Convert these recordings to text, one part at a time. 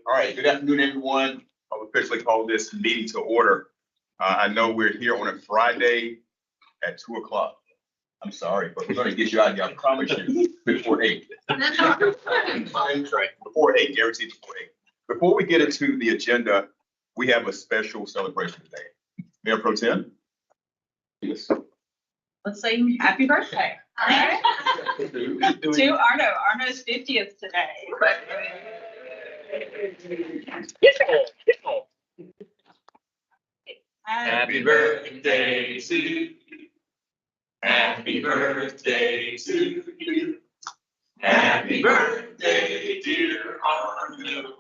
All right, good afternoon, everyone. I'll officially call this meeting to order. I know we're here on a Friday at 2 o'clock. I'm sorry, but we're gonna get you out here, I promise you, before 8. That's right, before 8, guaranteed before 8. Before we get into the agenda, we have a special celebration today. Mayor Pro Tem? Yes. Let's sing happy birthday. To Arno. Arno's 50th today. Happy birthday to you. Happy birthday to you. Happy birthday, dear Arno.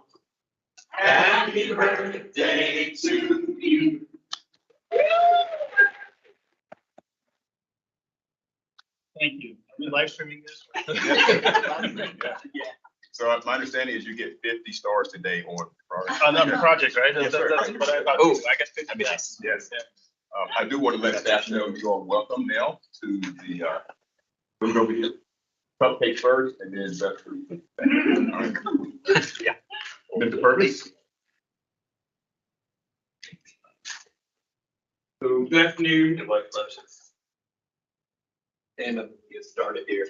Happy birthday to you. Thank you. Are we live streaming this? So my understanding is you get 50 stars today on. On the project, right? Yes, sir. That's what I thought. Oh. I guess 50. Yes. I do want to let staff know you are welcome now to the, move over here. Cupcake first and then best food. Yeah. Mr. Purvis? So good afternoon and my pleasure. And get started here.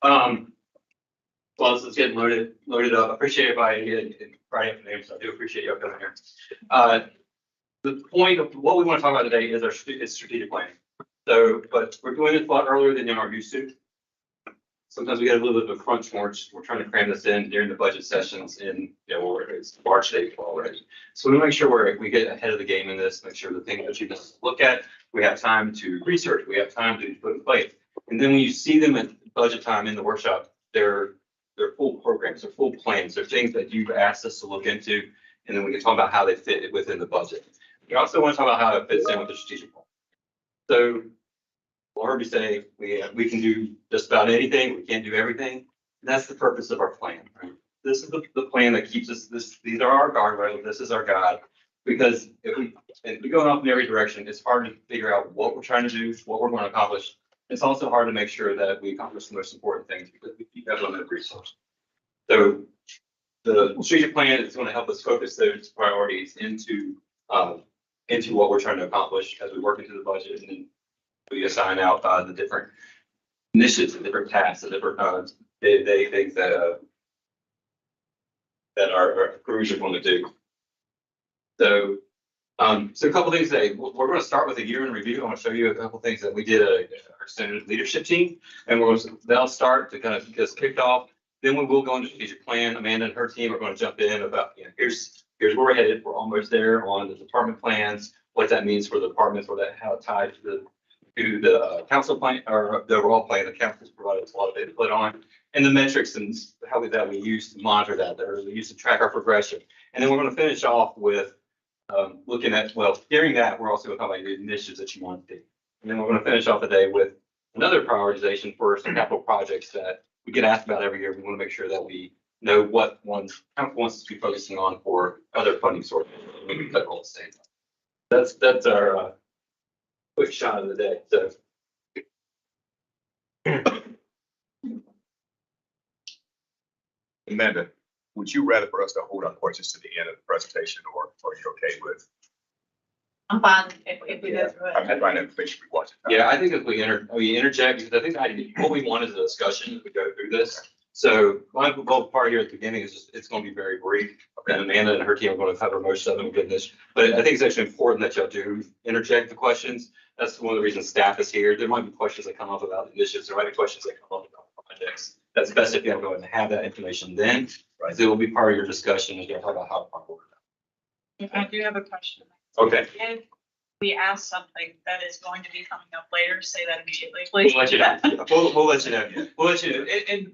Well, this is getting loaded up. I appreciate everybody getting Friday afternoon, so I do appreciate y'all coming here. The point of what we want to talk about today is is strategic planning. So, but we're doing this a lot earlier than you are used to. Sometimes we get a little bit of a crunch more. We're trying to cram this in during the budget sessions in, it's March, April already. So we want to make sure we get ahead of the game in this, make sure the things that you look at, we have time to research, we have time to put in place. And then when you see them at budget time in the workshop, they're full programs, they're full plans, they're things that you've asked us to look into, and then we can talk about how they fit within the budget. We also want to talk about how it fits in with the strategic plan. So I heard you say we can do just about anything, we can't do everything. That's the purpose of our plan, right? This is the plan that keeps us, these are our guardrails, this is our guide. Because if we go off in every direction, it's hard to figure out what we're trying to do, what we're going to accomplish. It's also hard to make sure that we accomplish the most important things because we keep that limited resource. So the strategic plan is going to help us focus those priorities into what we're trying to accomplish as we work into the budget, and then we assign out the different initiatives, the different tasks, the different day-to-day things that our crews are going to do. So a couple things today. We're going to start with a year in review. I want to show you a couple things that we did our extended leadership team, and they'll start to kind of get us kicked off. Then we will go into strategic plan. Amanda and her team are going to jump in about, here's where we're headed. We're almost there on the department plans, what that means for the departments, how it ties to the council plan or the overall plan the council's provided us a lot of data to put on, and the metrics and how that we use to monitor that, we use to track our progression. And then we're going to finish off with looking at, during that, we're also going to talk about the initiatives that you want to do. And then we're going to finish off the day with another prioritization for some capital projects that we get asked about every year. We want to make sure that we know what ones council wants us to be focusing on for other funding sources. We can cut all the same. That's our quick shot of the day. So. Amanda, would you rather for us to hold our questions to the end of the presentation, or are you okay with? I'm fine if we go through I've it. had my information we watch. Yeah, I think if we interject, because I think what we want is a discussion as we go through this. So my goal part here at the beginning is just, it's going to be very brief. And Amanda and her team are going to cover most of them with this. But I think it's actually important that y'all do interject the questions. That's one of the reasons staff is here. There might be questions that come up about initiatives. There might be questions that come up about projects. That's best if you have to go and have that information then. Right. So it will be part of your discussion as you talk about how to work. I do have a question. Okay. If we ask something that is going to be coming up later, say that immediately, please. We'll let you know. We'll let you know. We'll let you know. And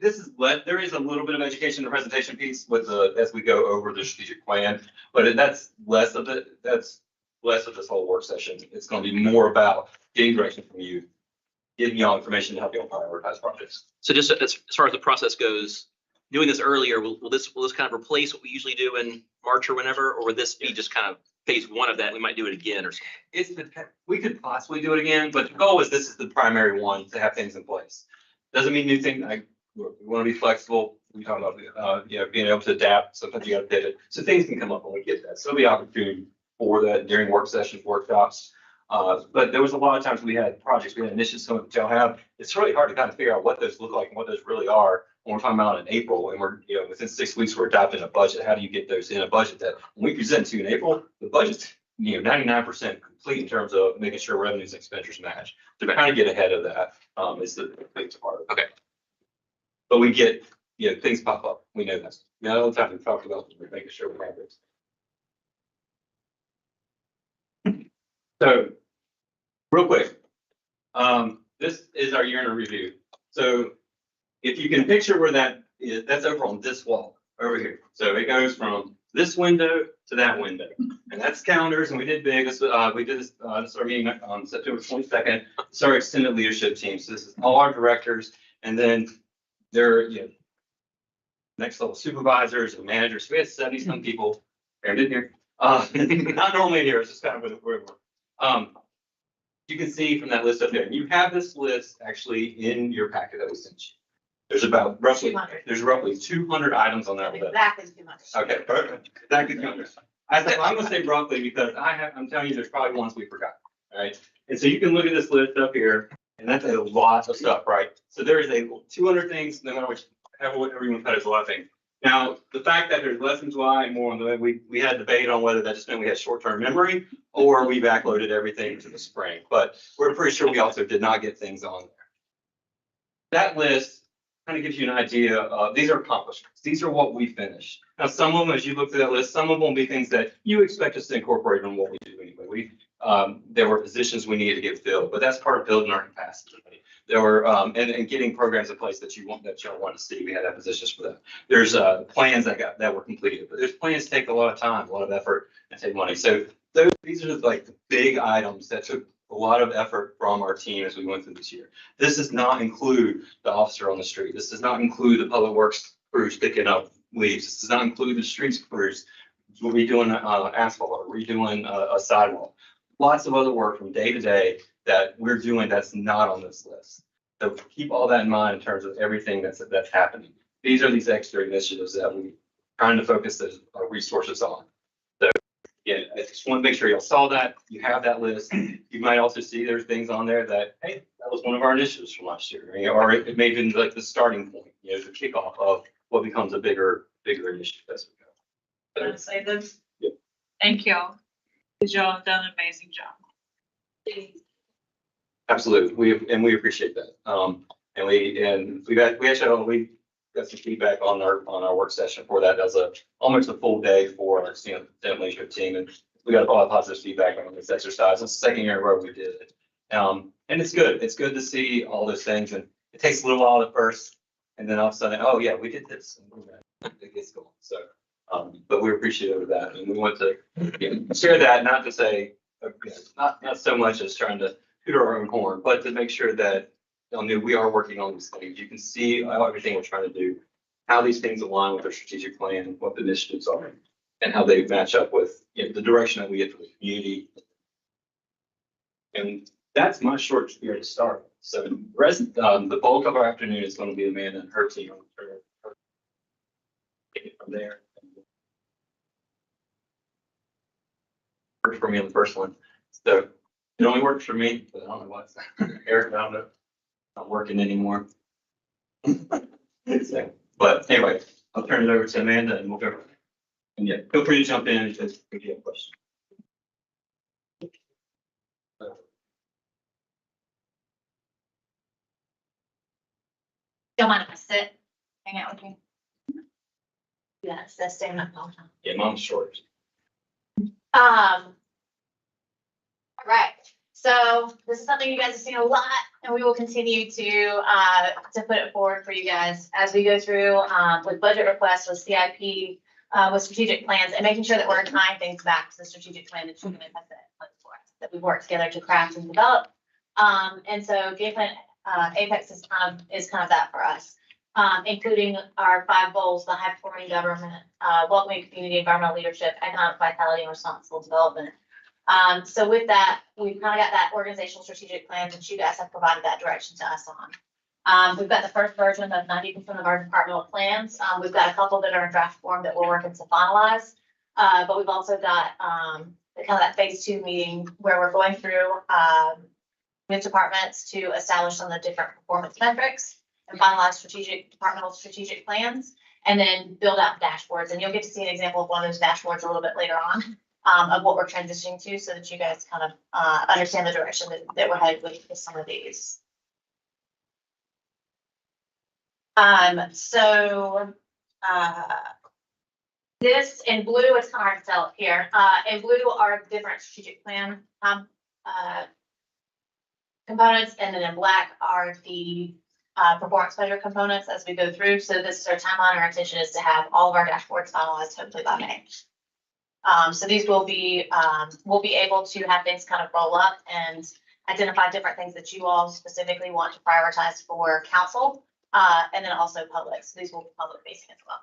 this is there is a little bit of education in the presentation piece with as we go over the strategic plan, but that's less of it. That's less of this whole work session. It's going to be more about getting direction from you, giving y'all information to help y'all prioritize projects. So just as far as the process goes, doing this earlier, will this kind of replace what we usually do in March or whenever, or will this be just kind of phase one of that? We might do it again or something. We could possibly do it again, but the goal is this is the primary one to have things in place. Doesn't mean new thing. We want to be flexible. We talk about, being able to adapt. Sometimes you got to pivot. So things can come up when we get that. So there'll be opportunity for that during work sessions, workshops. But there was a lot of times we had projects, we had initiatives, some of y'all have. It's really hard to kind of figure out what those look like and what those really are when we're talking about in April and we're, within 6 weeks, we're adopting a budget. How do you get those in a budget that when we present to you in April, the budget's, 99% complete in terms of making sure revenues and expenditures match. To kind of get ahead of that, is the biggest part. Okay. But we get, things pop up. We know that. All the time we talk about, we're making sure we have this. So, real quick, this is our year in review. So if you can picture where that is, that's over on this wall over here. So it goes from this window to that window, and that's calendars. And we did big. We did this. This is our meeting on September 22nd. It's our extended leadership team. So this is all our directors, and then they're next level supervisors and managers. We had 70-some people. Aaron did here. Not normally here. It's just kind of where we're. You can see from that list up there, and you have this list actually in your packet that we sent you. There's about roughly, 200. there's roughly 200 items on that list. Exactly 200. Okay, perfect. Exactly 200. I'm gonna say roughly because I'm telling you, there's probably ones we forgot, all right? And so you can look at this list up here, and that's a lot of stuff, right? So there is 200 things, no matter which, whatever you want to cut, is a lot of things. Now, the fact that there's less than July and more on the way, we had a debate on whether that just meant we had short-term memory or we backloaded everything to the spring, but we're pretty sure we also did not get things on there. That list kind of gives you an idea of, these are accomplishments. These are what we finished. Now, some of them, as you look through that list, some of them will be things that you expect us to incorporate in what we do anyway. There were positions we needed to get filled, but that's part of building our capacity. There were, and getting programs in place that y'all want to see. We had that positions for that. There's plans that were completed, but there's plans take a lot of time, a lot of effort, and take money. So these are like the big items that took a lot of effort from our team as we went through this year. This does not include the officer on the street. This does not include the public works crews picking up leaves. This does not include the streets crews redoing asphalt or redoing a sidewalk. Lots of other work from day to day that we're doing that's not on this list. So keep all that in mind in terms of everything that's happening. These are these extra initiatives that we're trying to focus those resources on. So yeah, I just want to make sure y'all saw that. You have that list. You might also see there's things on there that, hey, that was one of our initiatives from last year, or it may have been like the starting point, the kickoff of what becomes a bigger initiative as we go. I'm gonna say this. Yep. Thank you. Because y'all have done an amazing job. Absolutely. We appreciate that. And we actually got some feedback on our work session for that. That was almost a full day for our student leadership team. And we got a lot of positive feedback on this exercise. It's the second year where we did it. And it's good. It's good to see all those things. And it takes a little while at first. And then all of a sudden, oh yeah, we did this. And it gets going. So, but we appreciate that. And we want to share that, not to say, not so much as trying to toot our own horn, but to make sure that we are working on these things. You can see everything we're trying to do, how these things align with our strategic plan, what the initiatives are, and how they match up with the direction that we get for the community. And that's my short spiel to start. So the bulk of our afternoon is going to be Amanda and her team. Take it from there. Worked for me on the first one. So it only works for me, but I don't know why. Eric found it. Not working anymore. So, but anyway, I'll turn it over to Amanda and we'll go. And yeah, feel free to jump in if you have a question. Don't mind if I sit, hang out with you. Yeah, it's that stand up all the time. Yeah, mom's short. All right, so this is something you guys have seen a lot, and we will continue to put it forward for you guys as we go through with budget requests, with CIP, with strategic plans, and making sure that we're tying things back to the strategic plan that you guys have set in place for us, that we work together to craft and develop. And so game plan Apex is kind of that for us, including our 5 goals: the high performing government, welcoming community, environmental leadership, economic vitality, and responsible development. So with that, we've kind of got that organizational strategic plan that you guys have provided that direction to us We've got the first version of 90% of our departmental plans. We've got a couple that are in draft form that we're working to finalize. But we've also got, kind of that phase 2 meeting where we're going through, with departments to establish some of the different performance metrics and finalize departmental strategic plans, and then build out dashboards. And you'll get to see an example of one of those dashboards a little bit later on, of what we're transitioning to, so that you guys kind of, understand the direction that we're headed with some of these. This in blue, it's kind of hard to tell up here. In blue are different strategic plan, components, and then in black are the performance measure components as we go through. So this is our timeline. Our intention is to have all of our dashboards finalized hopefully by May. So these will be, we'll be able to have things kind of roll up and identify different things that you all specifically want to prioritize for council, and then also public. So these will be public facing as well.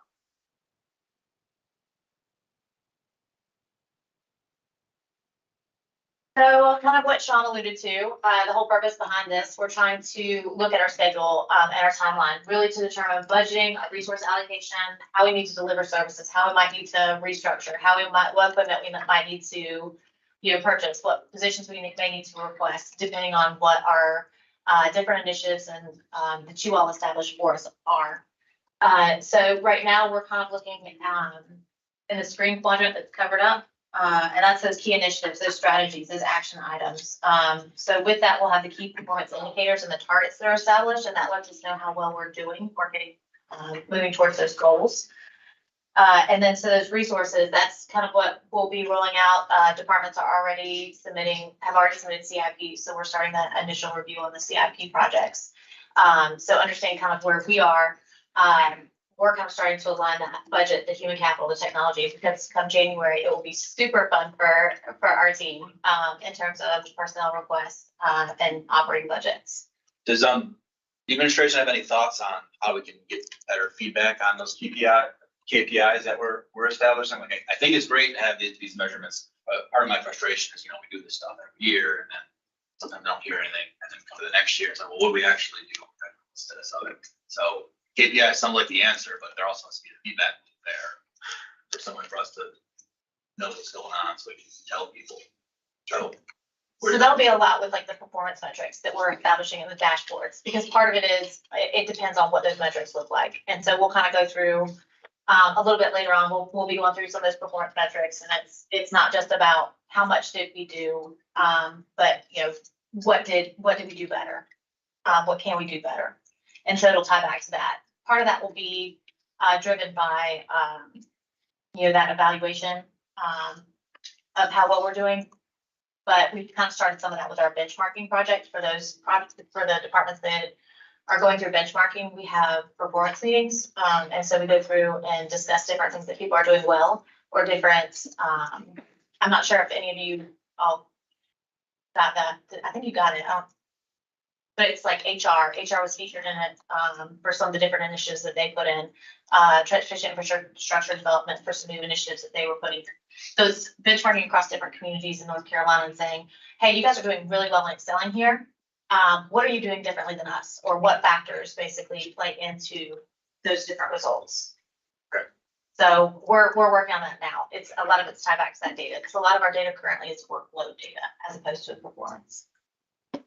So kind of what Sean alluded to, the whole purpose behind this, we're trying to look at our schedule and our timeline, really to determine budgeting, resource allocation, how we need to deliver services, how we might need to restructure, what equipment we might need to, purchase, what positions we may need to request, depending on what our different initiatives and that you all established for us are. So right now we're kind of looking in the screen quadrant that's covered up. And that's those key initiatives, those strategies, those action items. So with that, we'll have the key performance indicators and the targets that are established, and that lets us know how well we're doing or getting moving towards those goals. And then so those resources, that's kind of what we'll be rolling out. Departments are have already submitted CIP, so we're starting that initial review on the CIP projects. So understanding kind of where we are. We're kind of starting to align that budget, the human capital, the technology, because come January, it will be super fun for our team in terms of personnel requests and operating budgets. Does the administration have any thoughts on how we can get better feedback on those KPIs that we're establishing? Like, I think it's great to have these measurements. But part of my frustration is, we do this stuff every year, and then sometimes I don't hear anything, and then come to the next year, it's like, well, what do we actually do instead of it? So KPIs sound like the answer, but there also has to be the feedback there for someone for us to know what's going on, so we can tell people. So that'll be a lot with like the performance metrics that we're establishing in the dashboards, because part of it is, it depends on what those metrics look like. And so we'll kind of go through a little bit later on, we'll be going through some of those performance metrics, and it's not just about how much did we do, but what did we do better? What can we do better? And so it'll tie back to that. Part of that will be driven by, that evaluation of how well we're doing. But we've kind of started some of that with our benchmarking project for those projects, for the departments that are going through benchmarking. We have performance meetings. And so we go through and discuss different things that people are doing well or different. I'm not sure if any of you all got that. I think you got it. But it's like HR was featured in it for some of the different initiatives that they put in, transportation infrastructure development for some new initiatives that they were putting. So it's benchmarking across different communities in North Carolina and saying, hey, you guys are doing really well in excelling here. What are you doing differently than us? Or what factors basically play into those different results? Okay. So we're working on that now. It's a lot of it's tied back to that data, because a lot of our data currently is workload data as opposed to performance.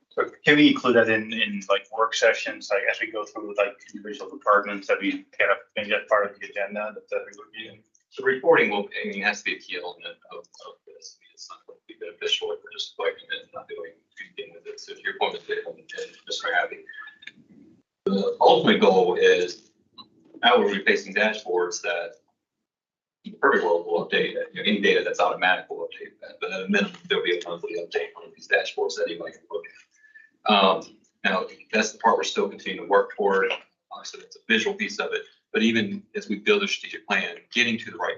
So can we include that in like work sessions, like as we go through with like individual departments, that we kind of make that part of the agenda that we would be in? So reporting has to be a key element of this. It's not going to be beneficial if we're just collecting it and not doing anything with it. So to your point, Mr. Happy, the ultimate goal is how we're replacing dashboards that in the perfect world will update. Any data that's automatic will update that, but at a minimum, there'll be a monthly update on these dashboards that anybody can look at. Now that's the part we're still continuing to work toward. Obviously, it's a visual piece of it, but even as we build a strategic plan, getting to the right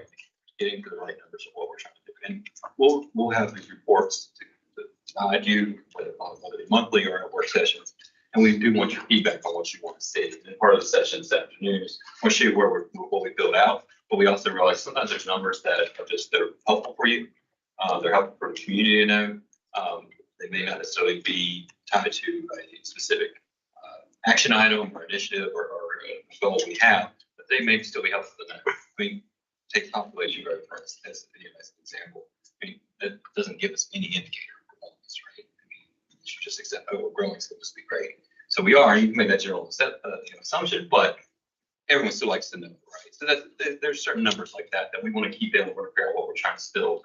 numbers of what we're trying to do, and we'll have these reports to guide you, whether it's monthly or at work sessions. And we do want your feedback on what you want to see. And part of the session this afternoon is we'll show you what we build out, but we also realize sometimes there's numbers that are they're helpful for you. They're helpful for the community to know. They may not necessarily be tied to a specific action item or initiative or a goal we have, but they may still be helpful to know. I mean, take population growth for instance, as an example. I mean, that doesn't give us any indicator of performance, right? I mean, you should just accept, oh, we're growing, so this will be great. So we are, you can make that general assumption, but everyone still likes to know, right? So there's certain numbers like that we want to keep in order to figure out what we're trying to still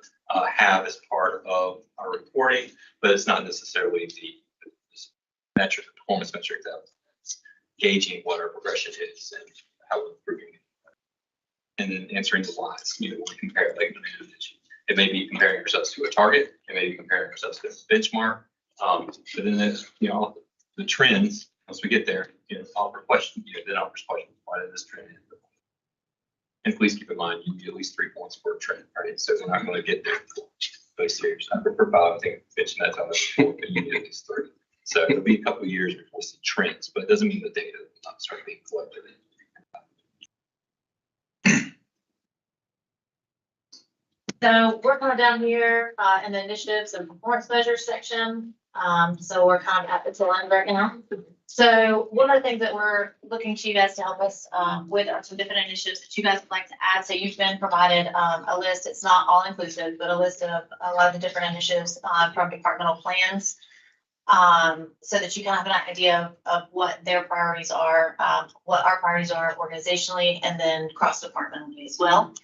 have as part of our reporting, but it's not necessarily the metric, performance metric that's gauging what our progression is and how we're improving it. And then answering the whys, when we compare, like it may be comparing ourselves to a target, it may be comparing ourselves to a benchmark. But then there's, the trends, once we get there, offer questions, then offers questions, why did this trend end? And please keep in mind, you need at least 3 points per trend, right? So we're not going to get there. Very serious. I prefer 5, I think I mentioned that time before, but you need at least 3. So it'll be a couple of years before we see trends, but it doesn't mean the data will not start being collected. So we're kind of down here in the initiatives and performance measures section. So we're kind of at the tail end right now. So one of the things that we're looking to you guys to help us with are some different initiatives that you guys would like to add. So you've been provided a list. It's not all inclusive, but a list of a lot of the different initiatives from departmental plans. So that you can have an idea of what their priorities are, what our priorities are organizationally, and then cross-departmentally as well.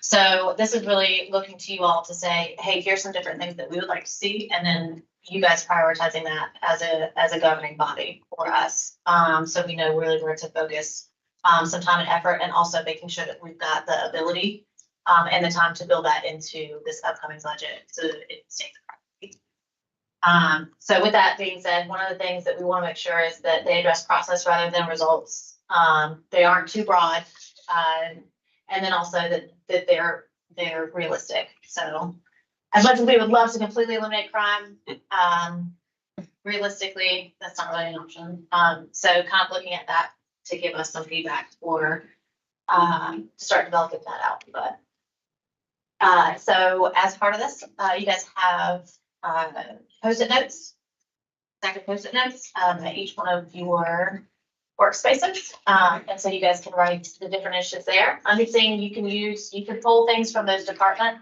So this is really looking to you all to say, hey, here's some different things that we would like to see, and then you guys prioritizing that as a governing body for us. So we know really where to focus some time and effort, and also making sure that we've got the ability and the time to build that into this upcoming budget so that it stays a priority. So with that being said, one of the things that we want to make sure is that they address process rather than results. They aren't too broad. And then also that they're realistic. So as much as we would love to completely eliminate crime, realistically, that's not really an option. So kind of looking at that to give us some feedback for to start developing that out. But so as part of this, you guys have Post-it notes, second Post-it notes at each one of your workspaces. And so you guys can write the different initiatives there. Understanding you can pull things from those department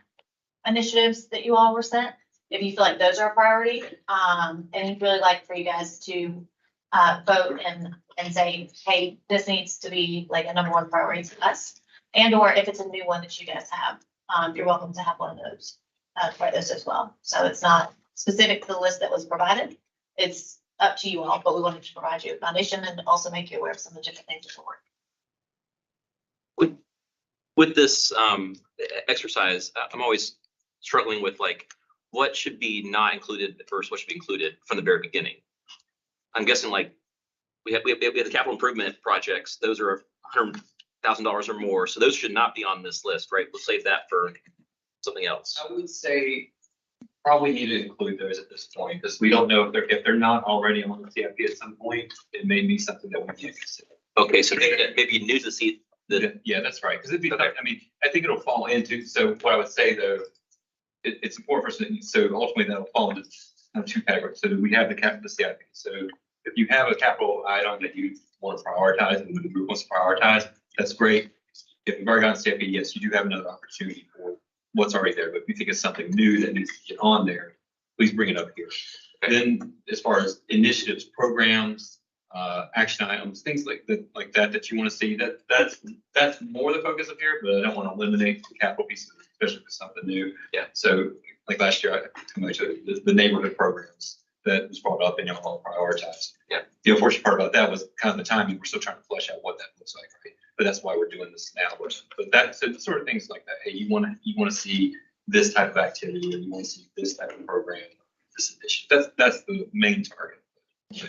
initiatives that you all were sent, if you feel like those are a priority. And you'd really like for you guys to vote and say, hey, this needs to be like a number 1 priority to us. And or if it's a new one that you guys have, you're welcome to have one of those, try those as well. So it's not specific to the list that was provided. It's up to you all, but we wanted to provide you a foundation and also make you aware of some of the different things that work. With this exercise, I'm always struggling with like, what should be not included versus what should be included from the very beginning. I'm guessing like we have the capital improvement projects. Those are $100,000 or more. So those should not be on this list, right? We'll save that for something else. I would say probably need to include those at this point, because we don't know if they're not already on the CIP at some point, it may be something that we can consider. Okay, so maybe you need to see the. Yeah, that's right. Because it'd be, Okay. I mean, I think it'll fall into, so what I would say though, it's important for us to, so ultimately that'll fall into 2 categories. So we have the CIP. So if you have a capital item that you want to prioritize and the group wants to prioritize, that's great. If you've already gotten CIP, yes, you do have another opportunity for what's already there. But if you think it's something new that needs to get on there, please bring it up here. Okay. Then as far as initiatives, programs, action items, things like that you want to see, that's more the focus of here, but I don't want to eliminate the capital pieces, especially if it's something new. Yeah. So like last year, I mentioned the neighborhood programs that was brought up and y'all all prioritized. Yeah. The unfortunate part about that was kind of the timing. We're still trying to flesh out what that looks like, right? But that's why we're doing this now. But that's so sort of things like that. Hey, you want to see this type of activity, or you want to see this type of program, this initiative. That's the main target.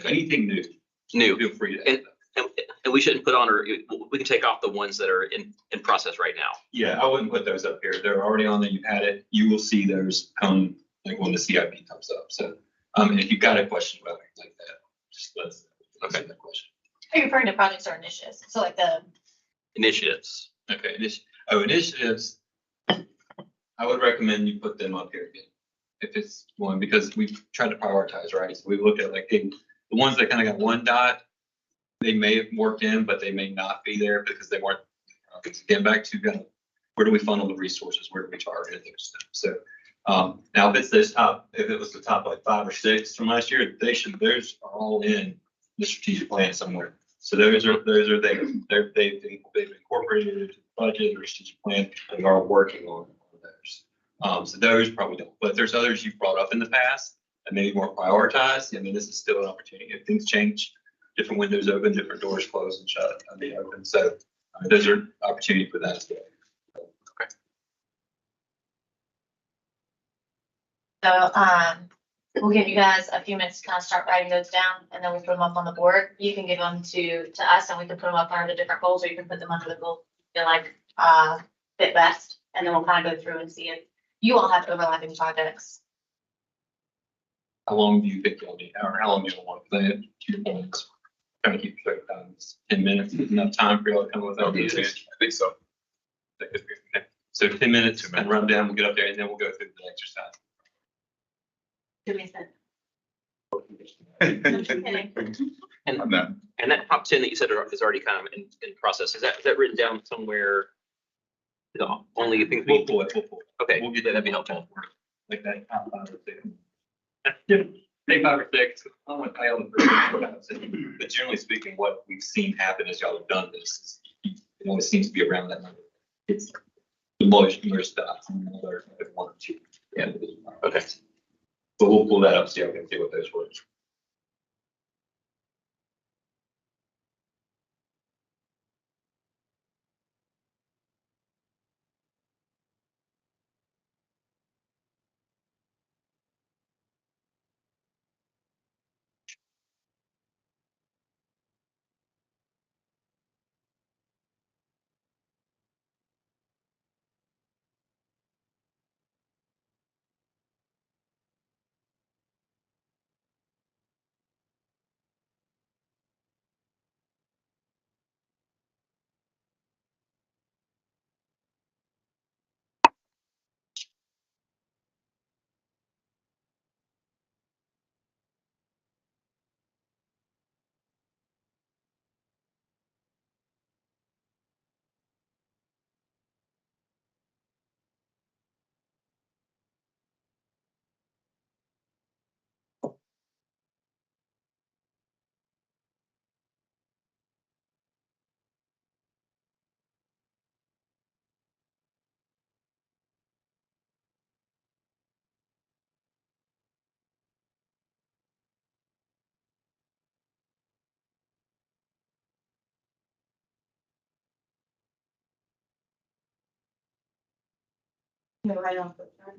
Anything new, feel free to add that. And we shouldn't put on, or we can take off the ones that are in process right now. Yeah, I wouldn't put those up here. They're already on there. You've had it. You will see those come like when the CIP comes up. So, and if you've got a question about it like that, just let's okay. That question. Are you referring to projects or initiatives? So like the Initiatives. Okay, initiatives. I would recommend you put them up here again, if it's one, because we've tried to prioritize, right? So we looked at like the ones that kind of got 1 dot. they may have worked in, but they may not be there because they weren't. Getting back to where do we funnel the resources? Where do we target those stuff? So now if it's this top, if it was the top like 5 or 6 from last year, those are all in the strategic plan somewhere. So those are there. They've incorporated into the budget or strategic plan and are working on those. So those probably don't, but there's others you've brought up in the past and maybe more prioritized. I mean, this is still an opportunity. If things change, different windows open, different doors close and shut, I mean, open. So those are opportunity for that as well. So, we'll give you guys a few minutes to kind of start writing those down, and then we'll put them up on the board. You can give them to us, and we can put them up under the different goals, or you can put them under the goal you feel like, fit best, and then we'll kind of go through and see if you all have overlapping projects. How long do you think you'll need, or how long do you want to play it? 2 minutes. Trying to keep track of time. 10 minutes, is enough time for you all to come with I ideas. think so. So 10 minutes and run down, we'll get up there and then we'll go through the exercise. Give me And, I'm not. and that top 10 that you said is already kind of in process. Is that written down somewhere? No, only things We'll we, pull it. okay, We'll get yeah, that'd be helpful. like that. Top 5 or 6. Say 5 or 6. I don't want to tell them, but generally speaking, what we've seen happen as y'all have done this, it always seems to be around that number. It's the most stuff. Another 1 or 2. Yeah. Okay. But we'll pull that up, see how we can see what those were.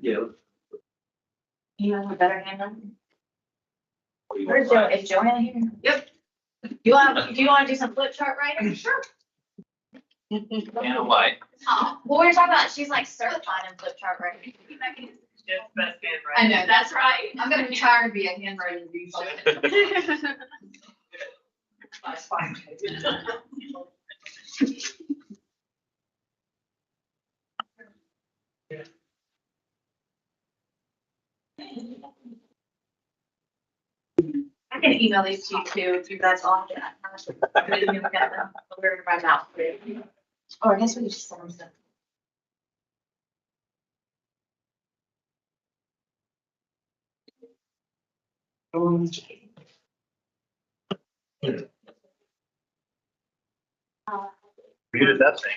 Yeah. You have a better hand on? What do you Where's want? Joe? Is Joanna here? Yep. Do you want to do some flip chart writing? Sure. And white. Oh, well, we were talking about, she's like certified in flip chart writing. Just best I handwriting. know, that's right. I'm gonna try to be a handwriting reader. That's fine. I can email these to you too, if you guys all get that. I didn't even look at them. We're gonna write them out. Or I guess we could just send them some. Muted that thing.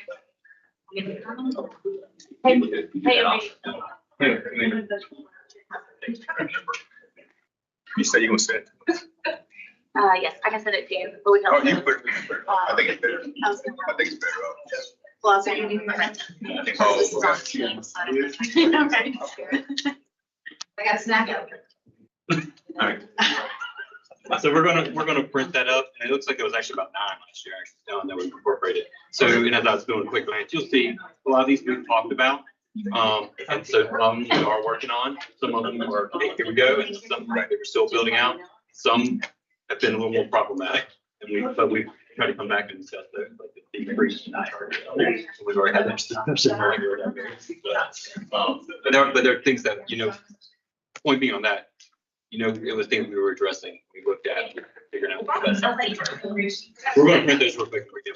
Hey, You say you're gonna send it? yes, I can send it to you, but we can. Oh, you put it, I think it's better. I was gonna- I think it's better. Well, I was gonna give you my rent. Oh, This is on Teams, so I don't know. Okay. I got a snack out. Alright. So we're gonna print that up, and it looks like it was actually about 9 last year, actually, that was incorporated. So, and as I was doing a quick glance, you'll see a lot of these we've talked about. And so some of them we are working on, some of them are, hey, here we go, and some that we're still building out. Some have been a little more problematic, and but we try to come back and discuss those, like the decrease tonight. We've already had that discussion earlier. But there are things that, point being on that, you know, it was things we were addressing, we looked at, figuring out. what the best option was. We're gonna print those real quick. For you.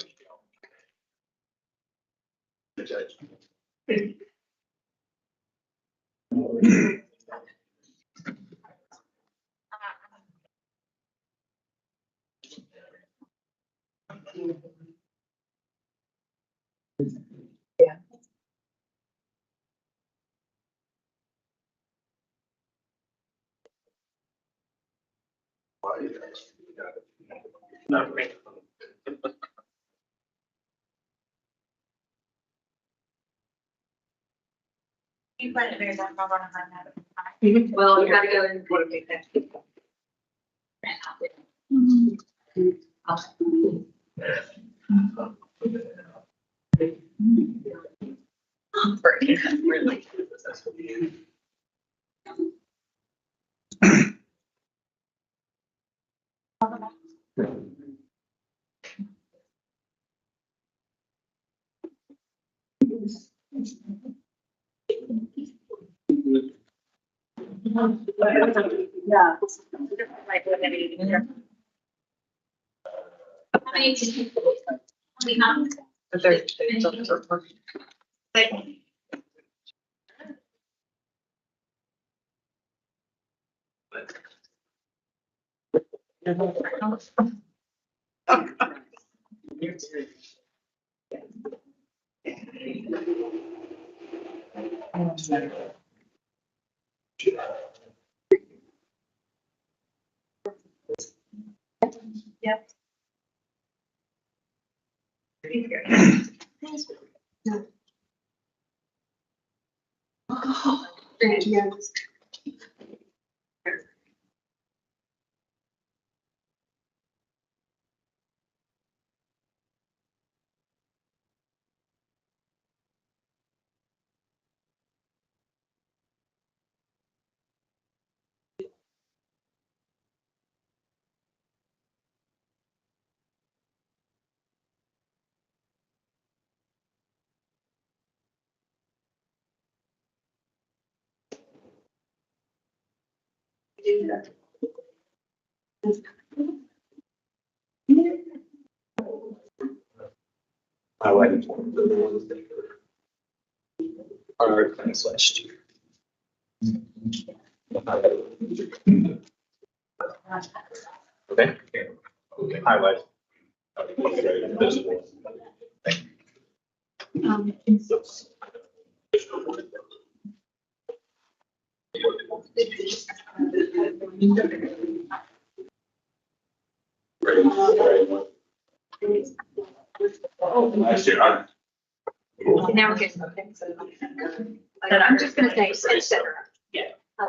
Not great. You find it very hard to run that. Well, you gotta go and. Really. Yeah. Like, what maybe. How many people? We have. Yep. I like it. Our class last year. Okay. Highlight. Visible. Last year, Now we're getting. But I'm just gonna say, et cetera.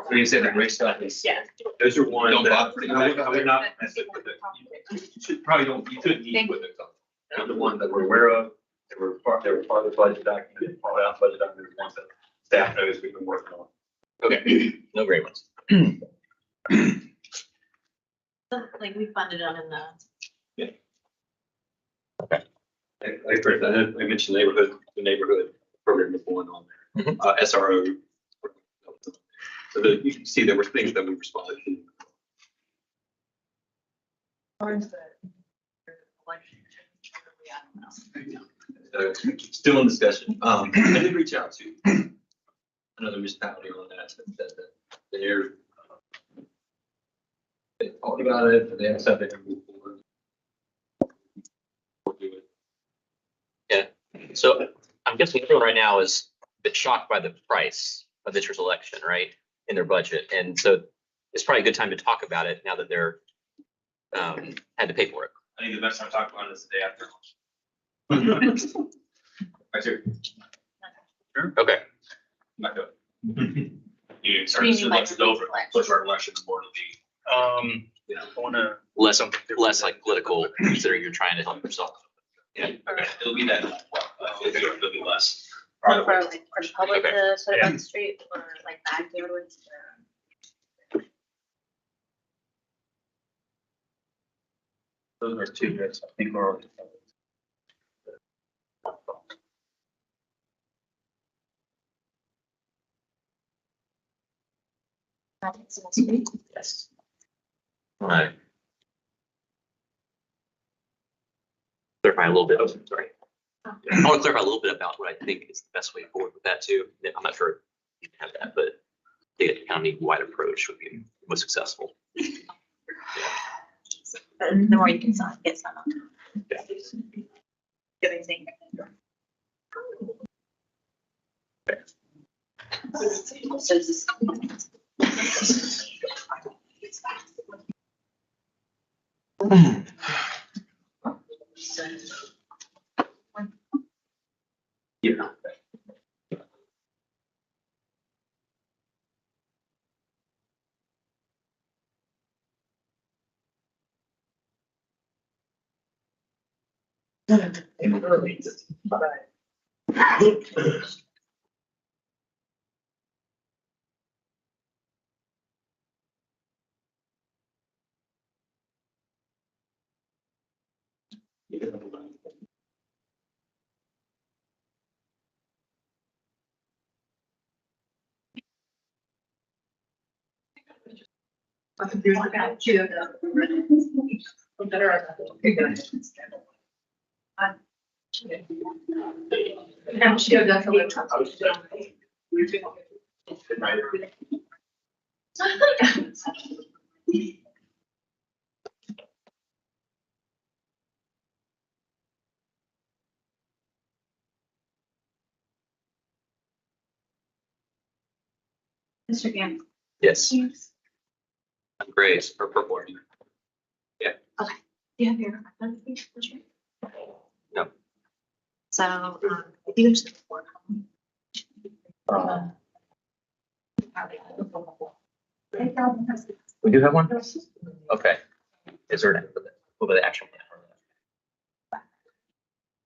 so you said the great stuff is. Yeah. Those are ones Don't that. bother. I would not. You should probably don't, you couldn't eat with it. They're the ones that we're aware of, they were part of the budget document, part of the budget document, the ones that staff knows we've been working on. Okay, no great ones. Like we funded them in the. Like, for instance, I mentioned the neighborhood program is going on there, SRO. So that you can see there were things that we responded to. Still in discussion. I did reach out to another municipality on that, that they're they talked about it, but they haven't said they can move forward. We'll do it. So I'm guessing everyone right now is a bit shocked by the price of this year's election, right? In their budget. And so it's probably a good time to talk about it now that they're had to pay for it. I think the best time to talk about it is the day after. Right here. Okay. Not good. You start to see elections over, push our election board of the, you know, I wanna. Less like political, considering you're trying to help yourself. yeah, it'll be that, it'll be less. For like, for the public Okay. to put it on the street or like back neighborhoods. Those are two that I think are. Yes. All right. Clarify a little bit, sorry. I want to clarify a little bit about what I think is the best way forward with that too. I'm not sure you can have that, but the county-wide approach would be most successful. The more you can get some. Yeah. Everything. Yeah. Mr. Gann. Yes. I'm great. Or purple. Do you have your? No. So, if you just. We do have one? Okay. Is there what about the action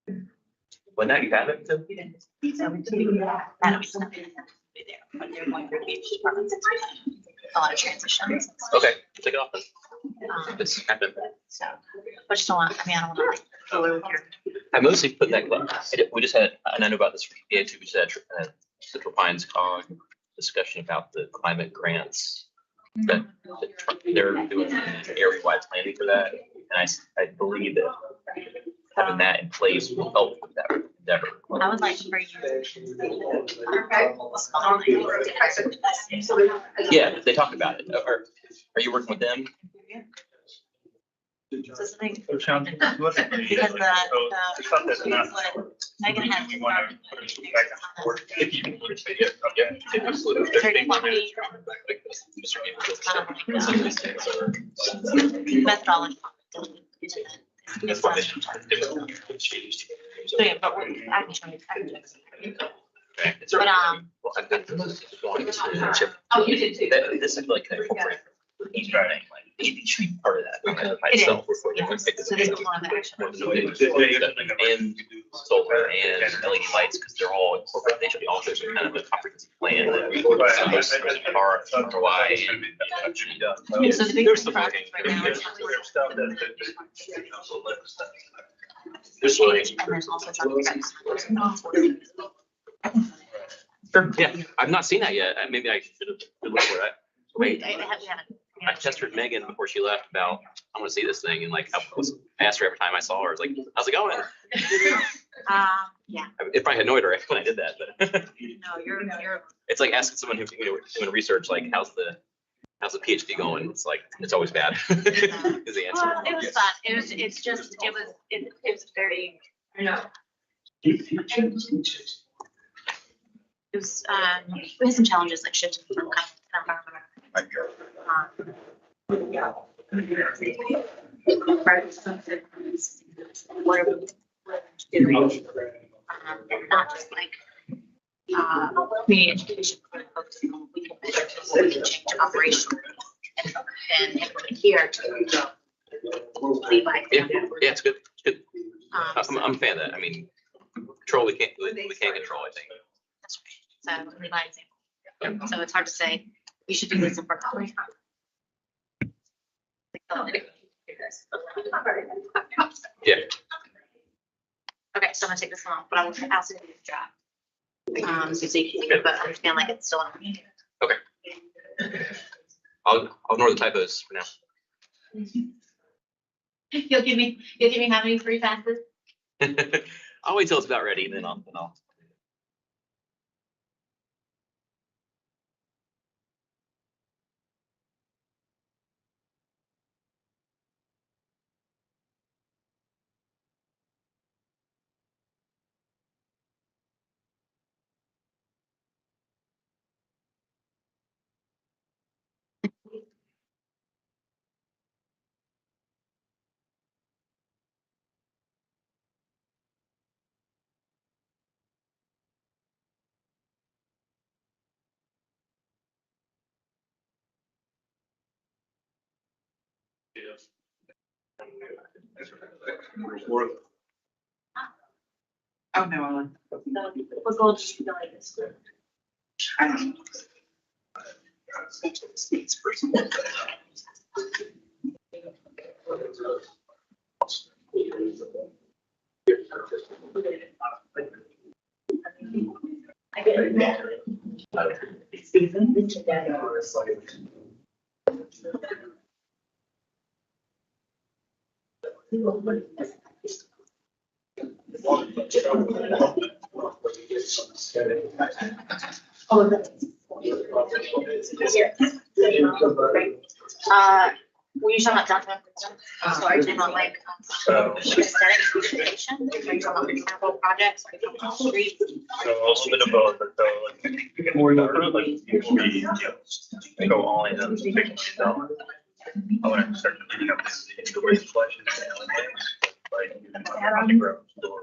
plan? When that you have it? Tim? A lot of transitions. Okay, take it off then. It's happened. So, I just don't want, I mean, I don't want to like go over here. I mostly put that, we just had, and I know about this, too, we just had a Central Pines COG discussion about the climate grants. That they're doing area-wide planning for that, and I believe that having that in place will help with that endeavor. I would like for you. Yeah, they talked about it. Are you working with them? So it's like- It sounds good. Because Stuff that's not. Megan has. We want to put it back and forth. If you can put it, yeah, absolutely. Methodology. That's what they Yeah, but I can show you. Okay. But, Well, I've been going to chip. Oh, you did too. This is like an incorporate each thing, like it should be part of that by It is, itself. Before you yes. pick this So this up. is one of the action. And solar and LED lights, because they're all incorporated, they should be also some kind of a comprehensive plan that we would are why. So the big There's some project right now is. There's one. And there's also something. Sure, yeah, I've not seen that yet. Maybe I should have looked for that. Wait, We haven't. I pestered Megan before she left about, I want to see this thing, and like, I asked her every time I saw her, I was like, how's it going? Yeah, It probably annoyed her when I did that, but no, you're, it's like asking someone who, doing research, like, how's the PhD going? It's like, it's always bad. Is the answer. well, it was fun. It was very. It was, we had some challenges like shifting from kind of what are we doing? Not just like, community education, but focusing on what we can measure to change operationally and implement here to lead by Yeah, example. yeah, it's good, it's good. So I'm a fan of that. I mean, control, we can't control, I think. that's right. So lead by example. So it's hard to say, you should do this in front of me. Yeah. Okay, so I'm gonna take this one off, but I will ask you to do the job. So you can, but understand like it's still. Okay. I'll ignore the typos for now. You'll give me how many free passes? I'll wait till it's about ready, then I'll. Oh, no. What goal did you feel like this? I don't know. I get it. Oh, were you talking about document? Sorry, talking about like aesthetic presentation? Are you talking about like capital projects? Are you talking about streets? So a little bit of both, but like more like before we go all in on the big stuff. I want to start cleaning up the waste collection like on the ground floor.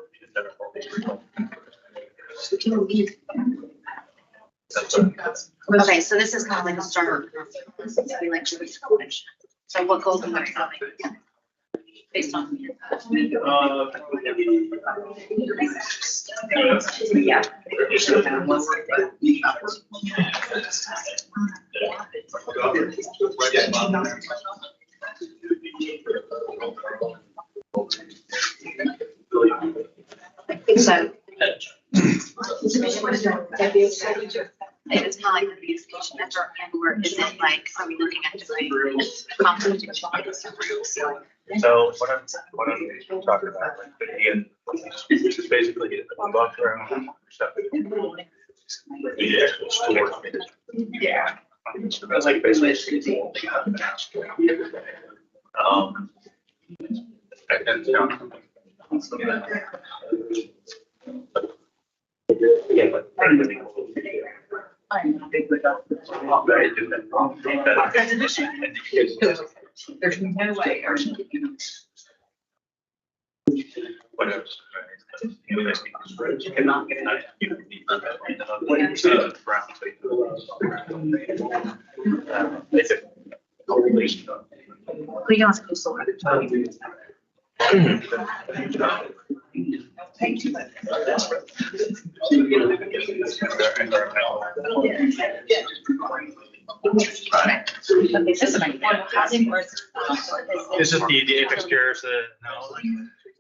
Okay, so this is kind of like a start. This is be like the collection. So what goals are we having? Based on. Yeah. So. It's kind of like the beautification effort, and we're, is it like, are we looking at doing competition? So what I'm talking about, like, again, this is basically a buffer around stuff. The actual store. Yeah. So that's like basically. And, yeah, but. There's no way. What else? We don't have to do solar. This is the Apex Cares,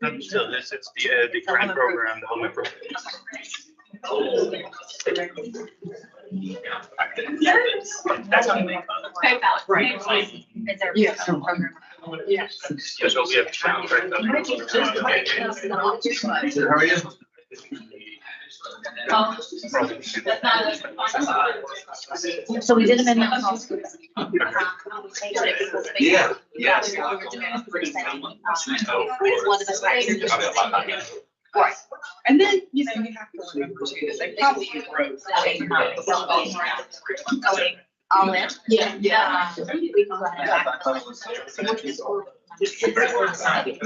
no, still, this is the current program, the home improvement. Right. Is there Yes. a program? Yes. Yeah, so we have. How are you? So we did them in the house. Yeah, yes. One of us. Right. And then, you know, you have to remember too, that they probably use roads. Going all in? Yeah. Yeah. We can go ahead So I think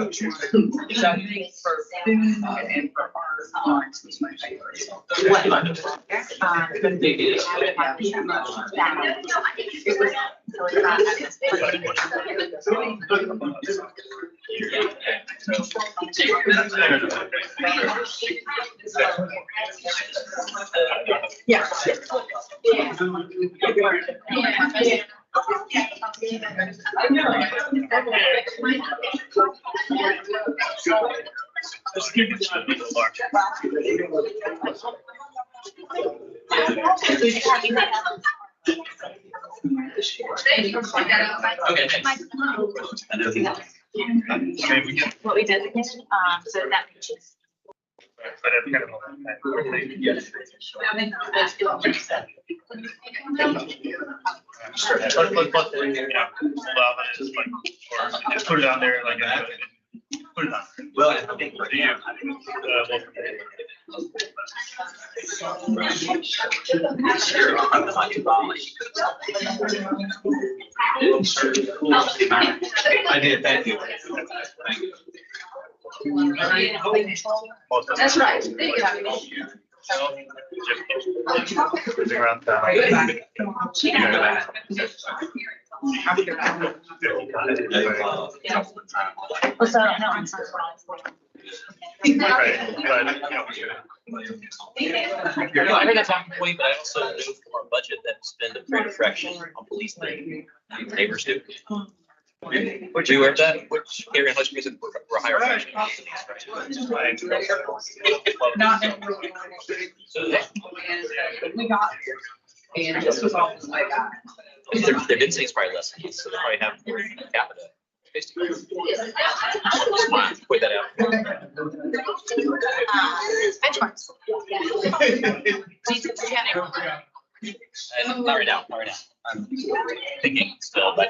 for food and for art, is my favorite. Yeah. Just keep it to the large. Okay, thanks. I mean, we get, What we did, so that. but it's kind of. Yes. Sure. Let's, hold off on it, just like, or just put it on there, like, put it on. Well, For you. I did, thank you. That's right. Cruising around town. Also, no, I'm sorry. Right, but, I heard that talking point, but I also know from our budget that we spend a fair fraction on police than neighbors do. Would you aware of that? Which area in Hutch Music were higher fraction? Not in. So We got, and this was all like, their density is probably less, so they probably have more capita. Basically. Just wanted to point that out. Benchmarks. Jesus, yeah. And not right now, not right now. I'm thinking still, but.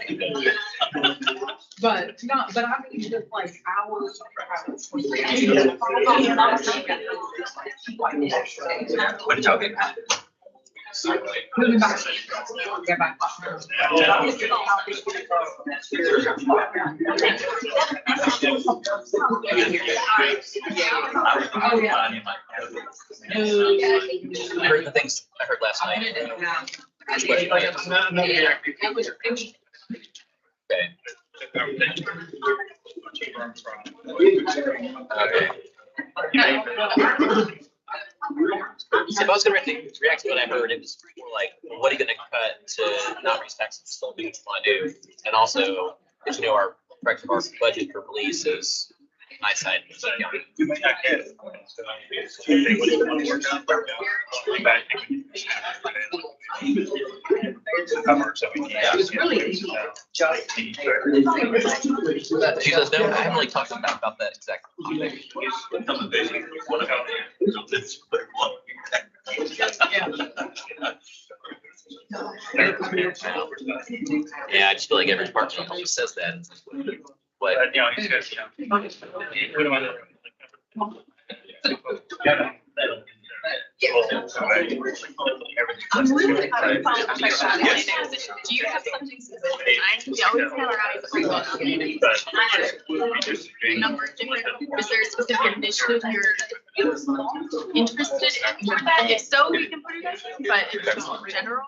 but I mean, just like hours. What did y'all get? Moving back. Yeah, back. Oh, yeah. I heard the things I heard last night. It was. Okay. So if I was gonna react to what I heard, it was more like, what are you gonna cut to not raise taxes, still do what you wanna do? And also, as you know, our budget for police is nice side. It was really easy. Just. She says, no, I haven't really talked about that exactly. Yeah, I just feel like every department always says that. But You know, he's just, you know, we don't want to. I'm really having fun with my shot. Do you have something specific? We always have our eyes free on number of different, is there a specific initiative you're interested in? If so, we can put it in, but if it's in general.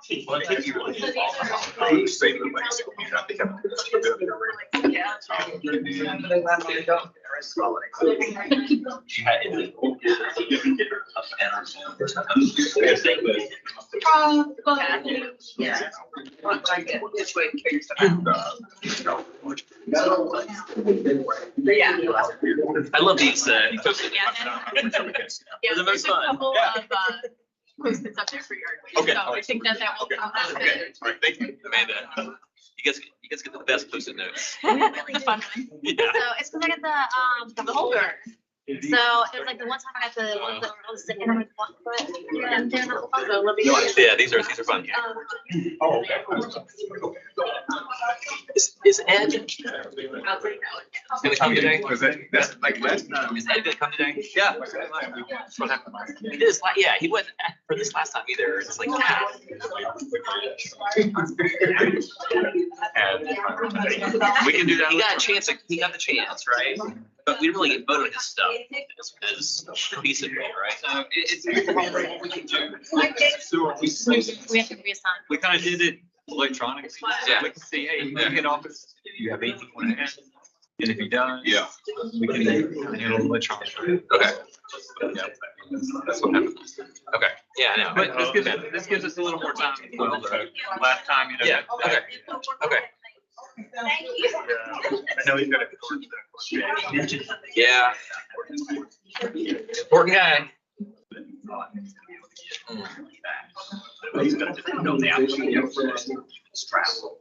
Yeah. Like it, this way, carry yourself. Yeah. I love these, folks. Yeah, They're the there's most a fun. couple Yeah. of, post-its up there for your. Okay. So I think that will Okay. come out of Okay, it. all right, thank you, Amanda. You guys get the best post-it notes. The fun one. Yeah. So it's because I got the holder. So it's like the one time I got the ones that were all sticking on my butt, and they're not fun, so let me. Yeah, these are fun. Oh, okay. Is Ed gonna come today? Was that, that's like last time. Is Ed gonna come today? Yeah. That's what happened. He did this, yeah, he wasn't for this last time either. It's like, yeah. We can do that. He got a chance, he got the chance, right? But we didn't really get voted on his stuff as cohesively, right? So it's what we can do. We have to reassign. We kind of did it electronics. Yeah. We can see, hey, you get office, you have 18 and a half. And if he does. Yeah. We can handle electronically. Okay. Yeah. That's what happened. Okay, yeah, I know. But this gives us a little more time. Well, last time, you know. Yeah, okay, okay. Thank you. I know he's got a. Yeah. Important guy. He's gonna know the application for this travel.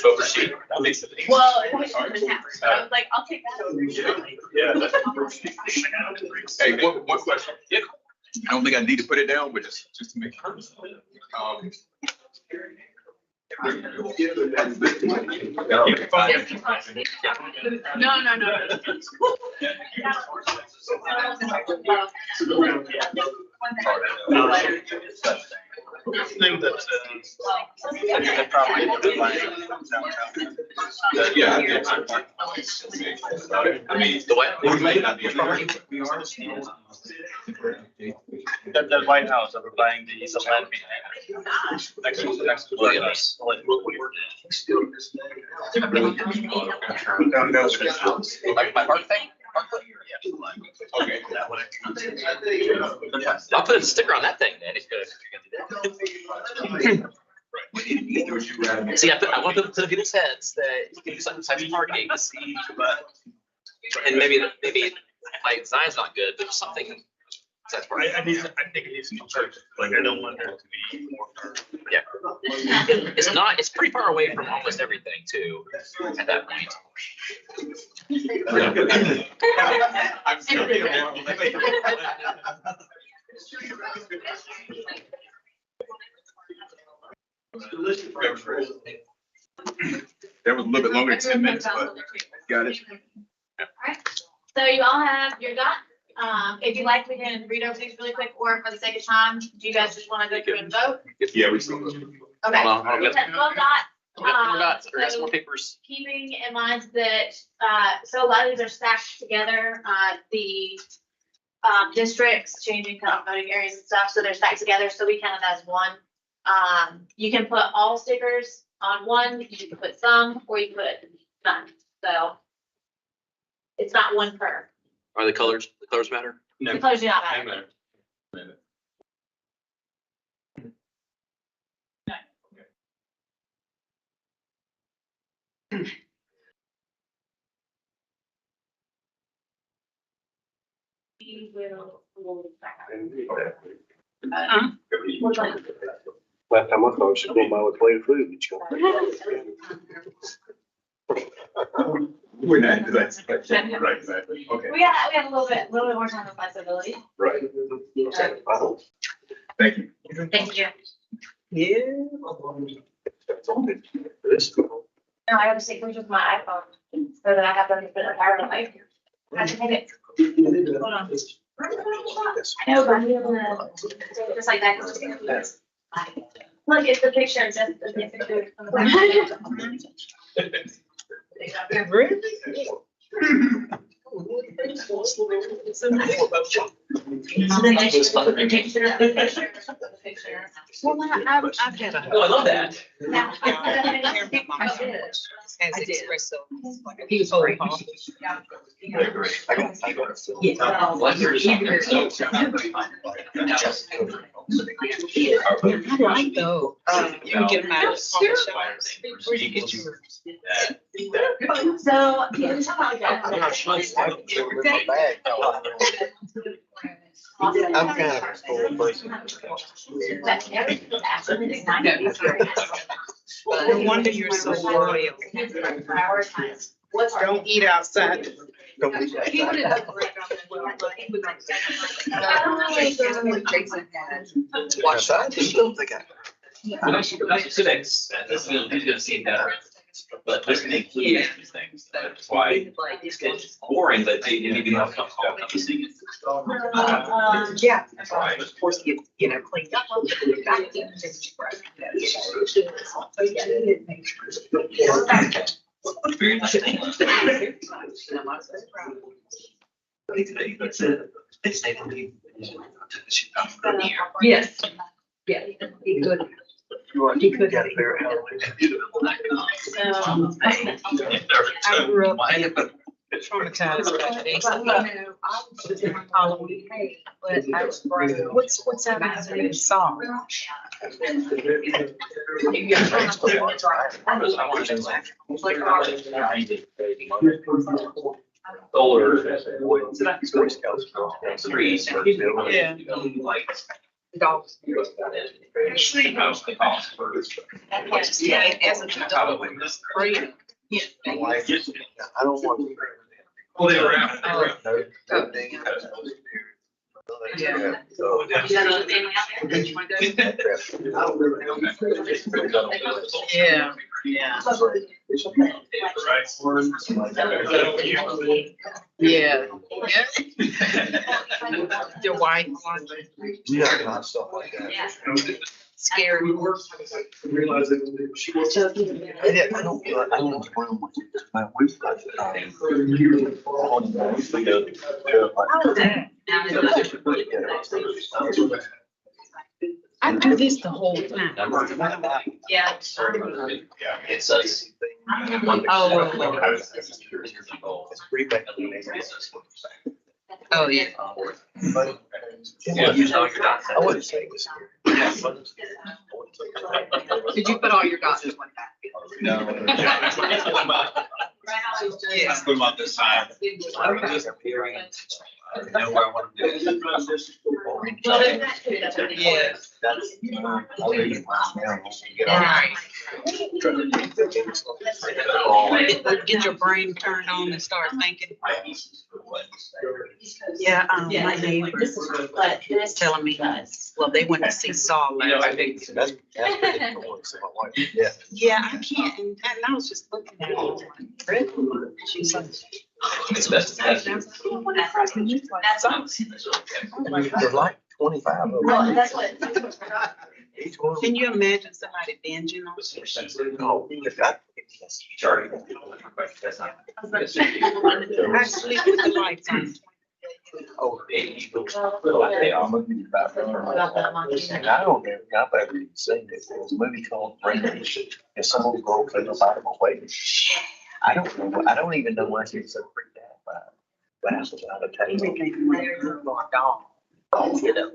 Oversee. That makes it. Well, it was from the town, so I was like, I'll take that. Yeah. Hey, one question. Yeah. I don't think I need to put it down, but just to make sure. No, no, no. Thing that, Yeah. I mean, The what? it may not be. that White House, over buying the land. Next. Williams. My heart thing? Okay. I'll put a sticker on that thing, then. See, I want to put in people's heads that you can do something type of targeting to see, and maybe my design's not good, but something. That's I think it needs to be church, like, I don't want there to be more. Yeah. It's pretty far away from almost everything too, at that point. I'm sorry. That was a little bit longer than 10 minutes, but got it. Alright, so you all have your dot. If you'd like, we can read over these really quick, or for the sake of time, do you guys just wanna go through and vote? Yeah, we still. Okay. Well, we got That's all dot. we got some more papers. Keeping in mind that, so a lot of these are stacked together, the districts changing kind of voting areas and stuff, so they're stacked together, so we count it as one. You can put all stickers on one, you can put some, or you can put none, so it's not one per. Are the colors matter? The colors do not matter. We will. Last time I thought she was going by with plate of food. We're not into that. Right, exactly. Okay, We have a little bit more time and flexibility. right. Thank you. Thank you. This. No, I have to take pictures with my iPhone, so that I have them to put in a life. I can take it. Hold on. I know, but I'm gonna, just like that. Look, it's the picture, just the picture. Well, I've had a. Oh, I love that. Now. As espresso. He was very hot. I like though. You can get them out of small shops. Where'd you get yours? So, yeah, we talk about I'm kind of a spoiled person. No wonder you're so loyal. Don't eat outside. Don't be He would have that. done great on Watch that. I don't think I. That's civics, this is gonna seem better, but there's an include these things, that's why it's boring, but they need to be more comfortable. Yeah. That's why. Of course, you know, cleaned up. Yes. Yeah, he could. He could have. I grew up traumatized by this. Halloween, but I was, what's that song? Solar. Three. Yeah. Lights. Dogs. Yes. Yeah, it hasn't been done. Free. Yeah. My wife, I don't want. Well, they were out. No. Yeah. So. You got other family out there that you want to go? Yeah, yeah. Yeah. Your wife, Yeah, not stuff like that. Yeah. scary. I don't want my wife. I do this the whole time. Yeah. It says. It's pretty bad. Oh, yeah. But. Yeah, you know, you're not- I wouldn't say this. Did you put all your dots in one pack? No. Yes. Put them up this time. Okay. Disappearing. Know where I want to do. Well, there's that too, that's what it is. Yes. I'll leave it now. Right. Get your brain turned on and start thinking. Yeah, my neighbor But this telling me, does. well, they went to see Saul You know, last I think. That's predictable. So my wife, yeah. Yeah, I can't, and I was just looking at it. Really? She's like. It's best. That's awesome. There's like 25 of Well, them. that's what. Each one. Can you imagine somebody binging on? Oh, if that. Charlie. That's not. I sleep with the lights on. Oh, They Well, are. about that monkey. and I don't know, I've ever seen it. There was a movie called Range. And some old girl couldn't find him away. I don't know, I don't even know why she was so freaked out by it. But I was out of town. Everything went through my dog. You know.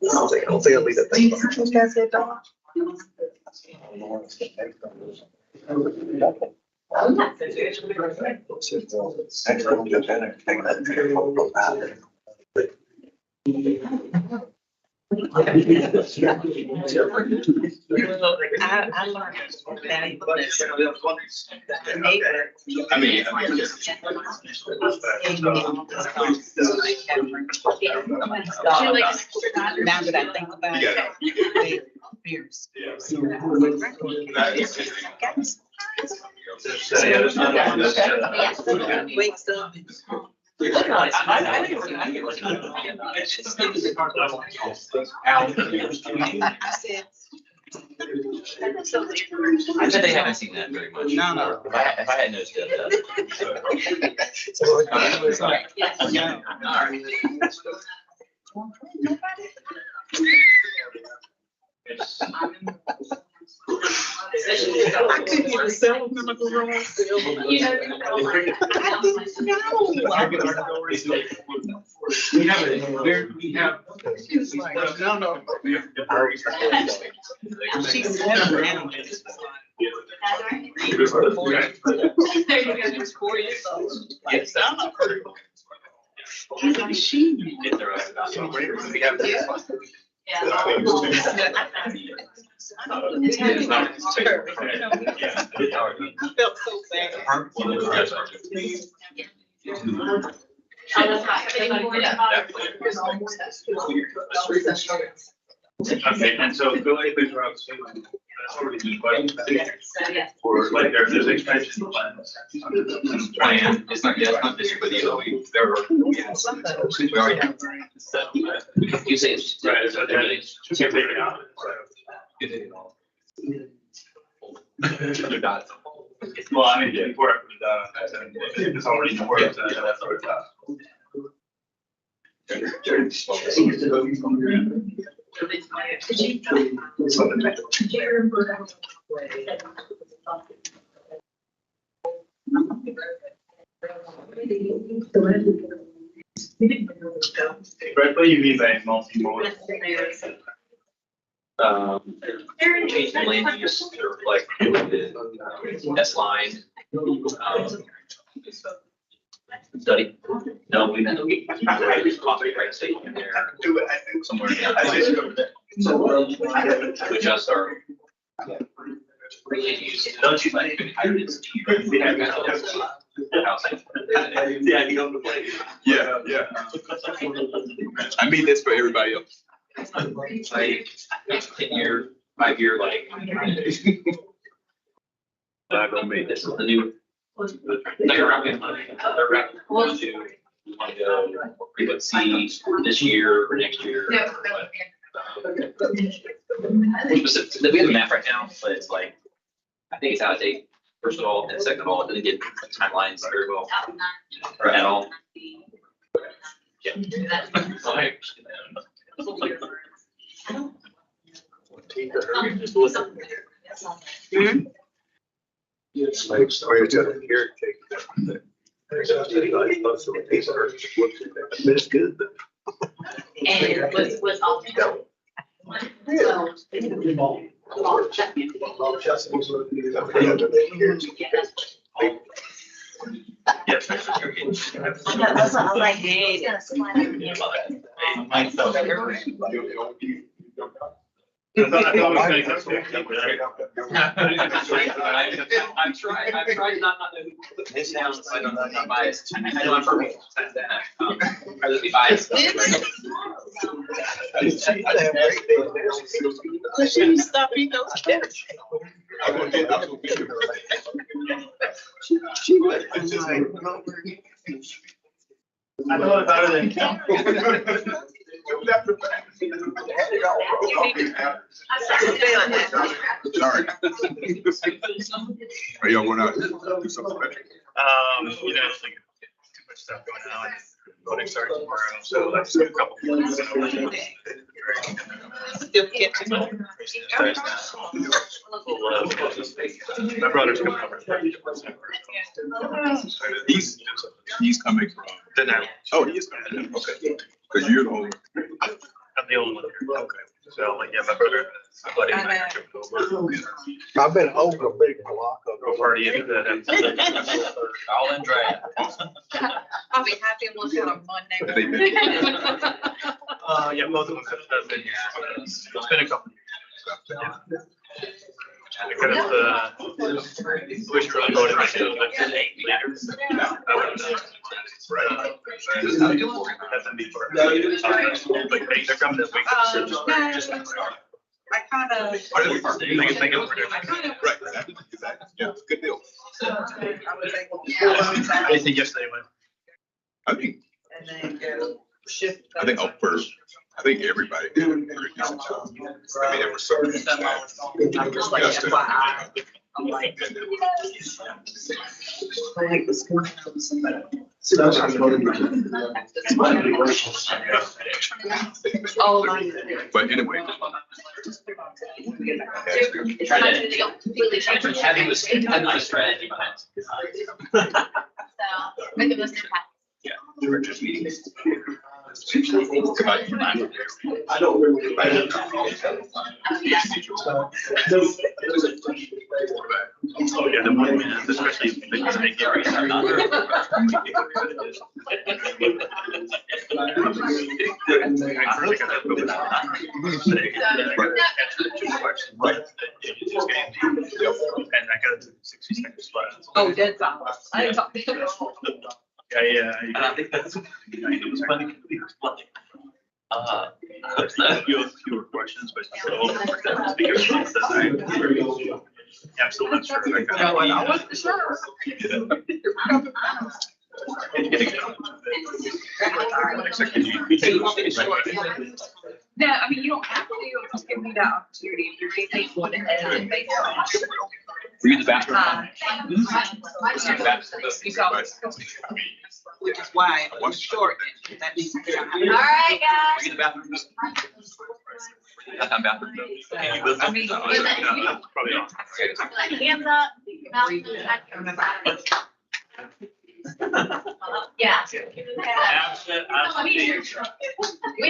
I don't think I'll leave that thing. Those guys had dogs? Next time we go down there, take that picture, go out there. I learned valuableness. The neighbor. I mean, Now that I think about You it, they fierce. Wakes up. I said. I bet they haven't seen that very much. No. If I had noticed it. Yeah. I couldn't even sell them in the garage. You know. I didn't know. We have. She was like, no. She's never been. There you go, there's 4 years old. Yes. He's like, she. Get their own. Yeah. I felt so bad. Okay, and so Bill Akeley's route, that's already in budget for like there's expansion plans. Plan, it's not this year, but the other week, there were. We already have. You say it's. Right, so Everything. can't take it out. They're not. Well, I mean, before I put it down, it's already in the works, and that's already done. Right, what do you mean by multi-modal? Changing land use, or like the S line. Study? No, we didn't. Right station there. Somewhere. To adjust our. Don't you like? Yeah, you go to play. Yeah, yeah. I mean this for everybody else. Like 10-year, 5-year, like. Not gonna make This is the new. They're wrapping, they're wrapping. We want to go, let's see, this year or next year. Specific, we have a map right now, but it's like, I think it's out of date, first of all, and second of all, it doesn't get timelines very well at all. Yeah. It's good. And was all. Yes. That's what I was like, it's gonna slide over here. I thought I was gonna I've tried not to. This sounds, I don't know, not biased. I know I'm perfect. I'd rather be biased. Should you stop eating those chips? I know it better than count. Sorry. Are y'all wanna do something better? You know, it's like too much stuff going on. Voting starts tomorrow, so that's a couple. Still get to know. My brother's coming over. He's coming from. Then I, Oh, he is coming. Okay. Cause you're the only. I'm the only one here. Okay. So like, yeah, my brother, my buddy, and I are coming over. I've been over a big block of. Go party into that. All in draft. I'll be happy to look out on They Monday. Yeah, both of them have been, it's been a couple years. Yeah. Because wish really voted myself, but then later. I would have to meet for it. Like, hey, they're coming this week. I kind of. They can make it over there. Right, exactly. Yeah, good deal. I didn't think yesterday went. I think, And then go shift. I think first, I think everybody did a very good job. I mean, there were certain things that discussed it. I'm like. I like this morning, I was somebody. Oh, my. But anyway. Completely change it. Having the strategy behind it. So, make the most impact. Yeah, they were just meetings. I don't remember. Oh, yeah, the one, especially if they can make it right. And I got 60 seconds left. Oh, dead silence. I didn't talk to him. Yeah. And I think that's. It was funny. You have fewer questions, but still. I'm still not sure. I wasn't sure. No, I mean, you don't have to, just give me that opportunity, if there's anything you want to edit it based on. Were you in the bathroom? You got it. Which is why it was short, that means. All right, Were guys. you in the bathroom? I'm bathroom. Can you lift I up? mean, Probably not. Hands up. Mouth. Yeah. We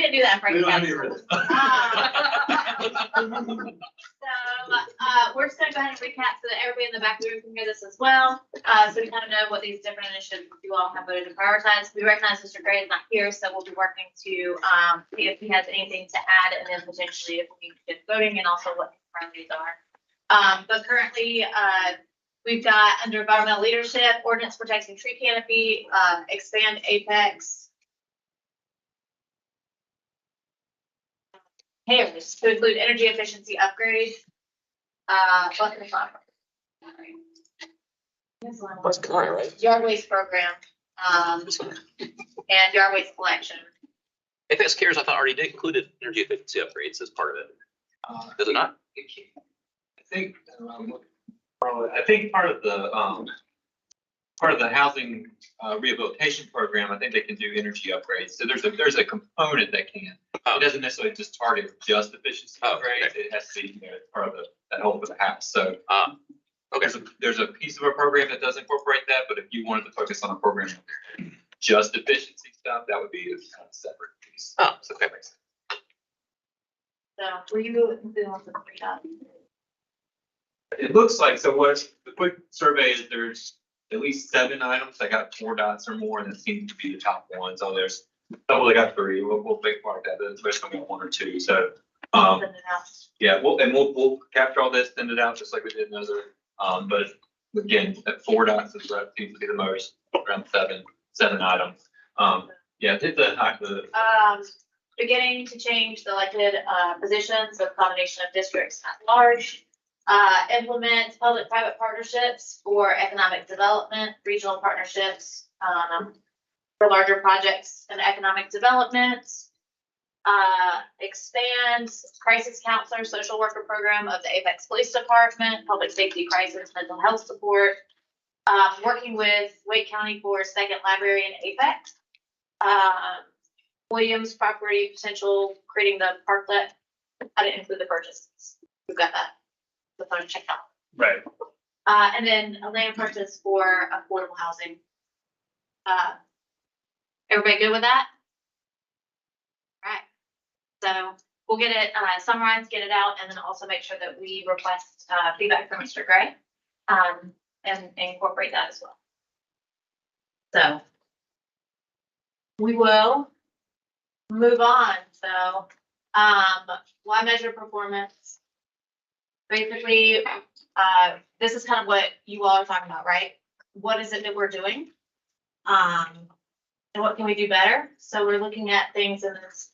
didn't do that in front of you guys. We're just gonna go ahead and recap so that everybody in the back of the room can hear this as well. So we kind of know what these different initiatives you all have voted to prioritize. We recognize Mr. Gray is not here, so we'll be working to, see if he has anything to add and then potentially if we get voting and also what his priorities are. But currently, we've got under environmental leadership, ordinance protecting tree canopy, expand Apex. Hairs to include energy efficiency upgrades. What can I That's current, right? Yard waste program, and yard waste collection. Apex Cares, I thought already did included energy efficiency upgrades as part of it. Does it not? I think part of the housing rehabilitation program, I think they can do energy upgrades. So there's a component that can. It doesn't necessarily just target just efficiency Oh, upgrades. okay. It has to be, part of that whole for the house. So Okay. there's a piece of a program that does incorporate that, but if you wanted to focus on a program just efficiency stuff, that would be a separate piece. Oh, So okay. that makes sense. So were you doing with the three dots? It looks like, so what the quick survey is, there's at least 7 items that got 4 dots or more, and it seems to be the top ones. So there's a couple that got 3. We'll think about that. The rest of them got 1 or 2. So, Send it out. yeah, we'll capture all this, send it out just like we did in other. But again, at 4 dots is what seems to be the most, around 7 items. Yeah, hit the Beginning to change the elected, positions of combination of districts at large. Implement public-private partnerships for economic development, regional partnerships, for larger projects and economic development. Expand crisis counselor, social worker program of the Apex Police Department, public safety crisis, mental health support. Working with Wake County for second library in Apex. Williams property potential, creating the parklet. I didn't include the purchases. We've got that. The phone checked out. Right. And then a land purchase for affordable housing. Everybody good with that? Right. So we'll get it summarized, get it out, and then also make sure that we request feedback from Mr. Gray. And incorporate that as well. So we will move on. So why measure performance? Basically, this is kind of what you all are talking about, right? What is it that we're doing? And what can we do better? So we're looking at things in this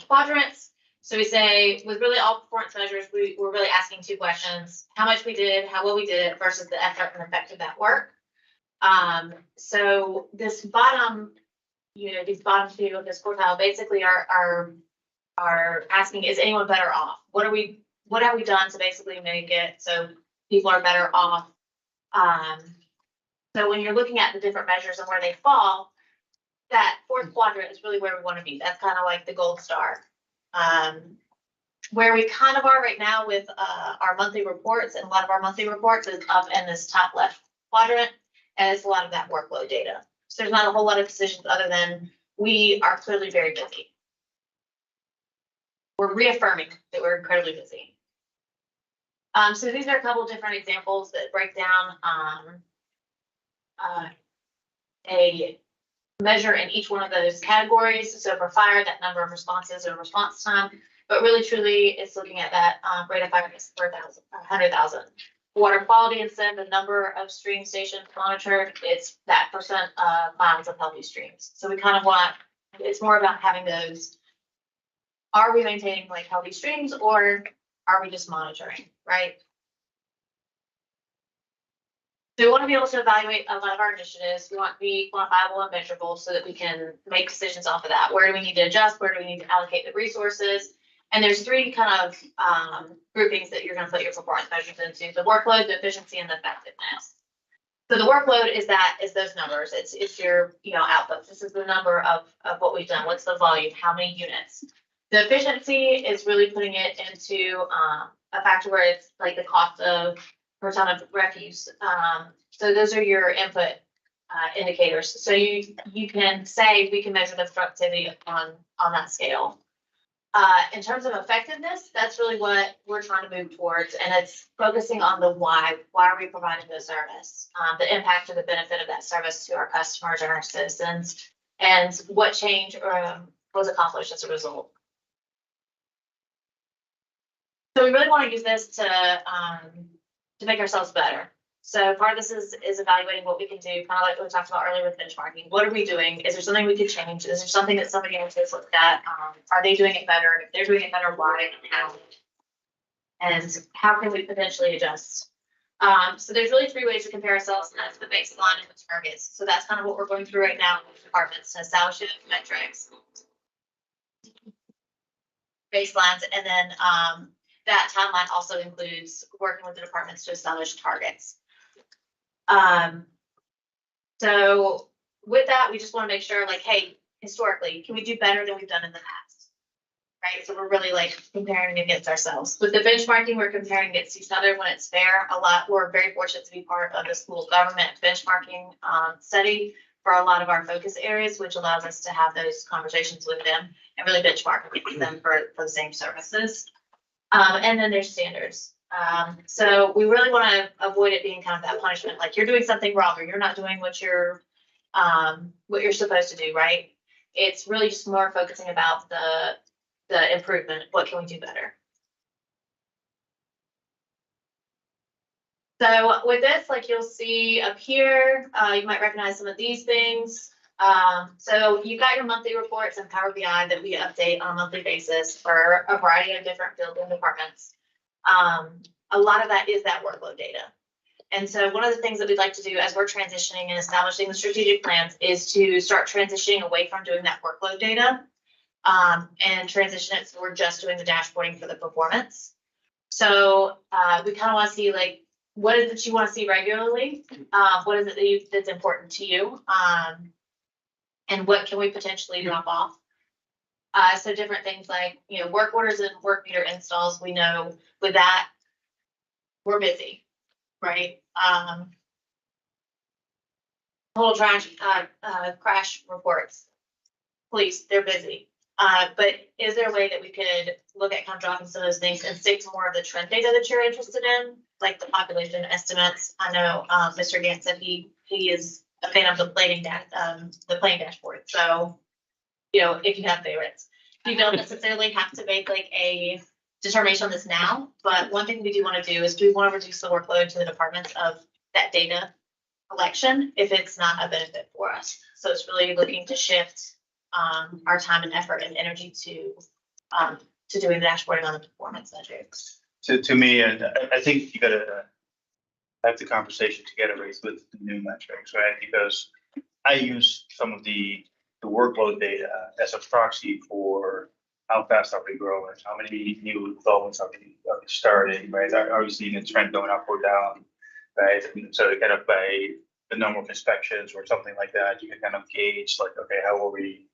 quadrants. So we say with really all performance measures, we're really asking 2 questions: how much we did, how well we did it, versus the effort and effect of that work. So this bottom, these bottom 2 of this quartile basically are asking, is anyone better off? What have we done to basically make it so people are better off? So when you're looking at the different measures and where they fall, that 4th quadrant is really where we want to be. That's kind of like the gold star. Where we kind of are right now with our monthly reports, and a lot of our monthly reports is up in this top left quadrant, and it's a lot of that workload data. So there's not a whole lot of decisions other than we are clearly very busy. We're reaffirming that we're incredibly busy. So these are a couple of different examples that break down a measure in each one of those categories. So for fire, that number of responses or response time, but really truly it's looking at that rate of fire per 100,000. Water quality, instead of the number of stream stations monitored, it's that percent of miles of healthy streams. So we kind of want, it's more about having those, are we maintaining like healthy streams, or are we just monitoring, right? So we want to be able to evaluate a lot of our initiatives. We want to be quantifiable and measurable so that we can make decisions off of that. Where do we need to adjust? Where do we need to allocate the resources? And there's 3 kind of groupings that you're going to put your performance measures into: the workload, the efficiency, and the effectiveness. So the workload is those numbers. It's your output. This is the number of what we've done. What's the volume? How many units? The efficiency is really putting it into a factor where it's like the cost of per ton of refuse. So those are your input indicators. So you can say we can measure the productivity on that scale. In terms of effectiveness, that's really what we're trying to move towards, and it's focusing on the why. Why are we providing the service? The impact or the benefit of that service to our customers and our citizens, and what change was accomplished as a result. So we really want to use this to make ourselves better. So part of this is evaluating what we can do, kind of like what we talked about earlier with benchmarking. What are we doing? Is there something we could change? Is there something that somebody else has looked at? Are they doing it better? If they're doing it better, why? How? And how can we potentially adjust? So there's really 3 ways to compare ourselves, and that's the baseline and the targets. So that's kind of what we're going through right now with departments, to establish metrics, baselines, and then that timeline also includes working with the departments to establish targets. So with that, we just want to make sure, like, hey, historically, can we do better than we've done in the past? Right? So we're really like comparing against ourselves. With the benchmarking, we're comparing against each other when it's fair. We're very fortunate to be part of the school government benchmarking study for a lot of our focus areas, which allows us to have those conversations with them and really benchmark with them for the same services. And then there's standards. So we really want to avoid it being kind of that punishment, like you're doing something wrong or you're not doing what you're supposed to do, right? It's really just more focusing about the improvement. What can we do better? So with this, like you'll see up here, you might recognize some of these things. So you've got your monthly reports in Power BI that we update on a monthly basis for a variety of different fields and departments. A lot of that is that workload data. And so one of the things that we'd like to do as we're transitioning and establishing the strategic plans is to start transitioning away from doing that workload data and transition it so we're just doing the dashboarding for the performance. So we kind of want to see, like, what is it you want to see regularly? What is it that's important to you? And what can we potentially drop off? So different things like, work orders and work meter installs, we know with that, we're busy, right? Total crash reports, police, they're busy. But is there a way that we could look at kind of dropping some of those things and stick to more of the trend data that you're interested in, like the population estimates? I know Mr. Gant said he is a fan of the planning dashboard. So, if you have favorites, you don't necessarily have to make like a determination on this now. But one thing we do want to do is we want to reduce the workload to the departments of that data collection if it's not a benefit for us. So it's really looking to shift our time and effort and energy to doing the dashboarding on the performance metrics. To me, and I think you gotta have the conversation together with the new metrics, right? Because I use some of the workload data as a proxy for how fast are we growing, how many new developments are we starting, right? Are we seeing a trend going up or down, right? And so kind of by the number of inspections or something like that, you can kind of gauge like, okay, how are we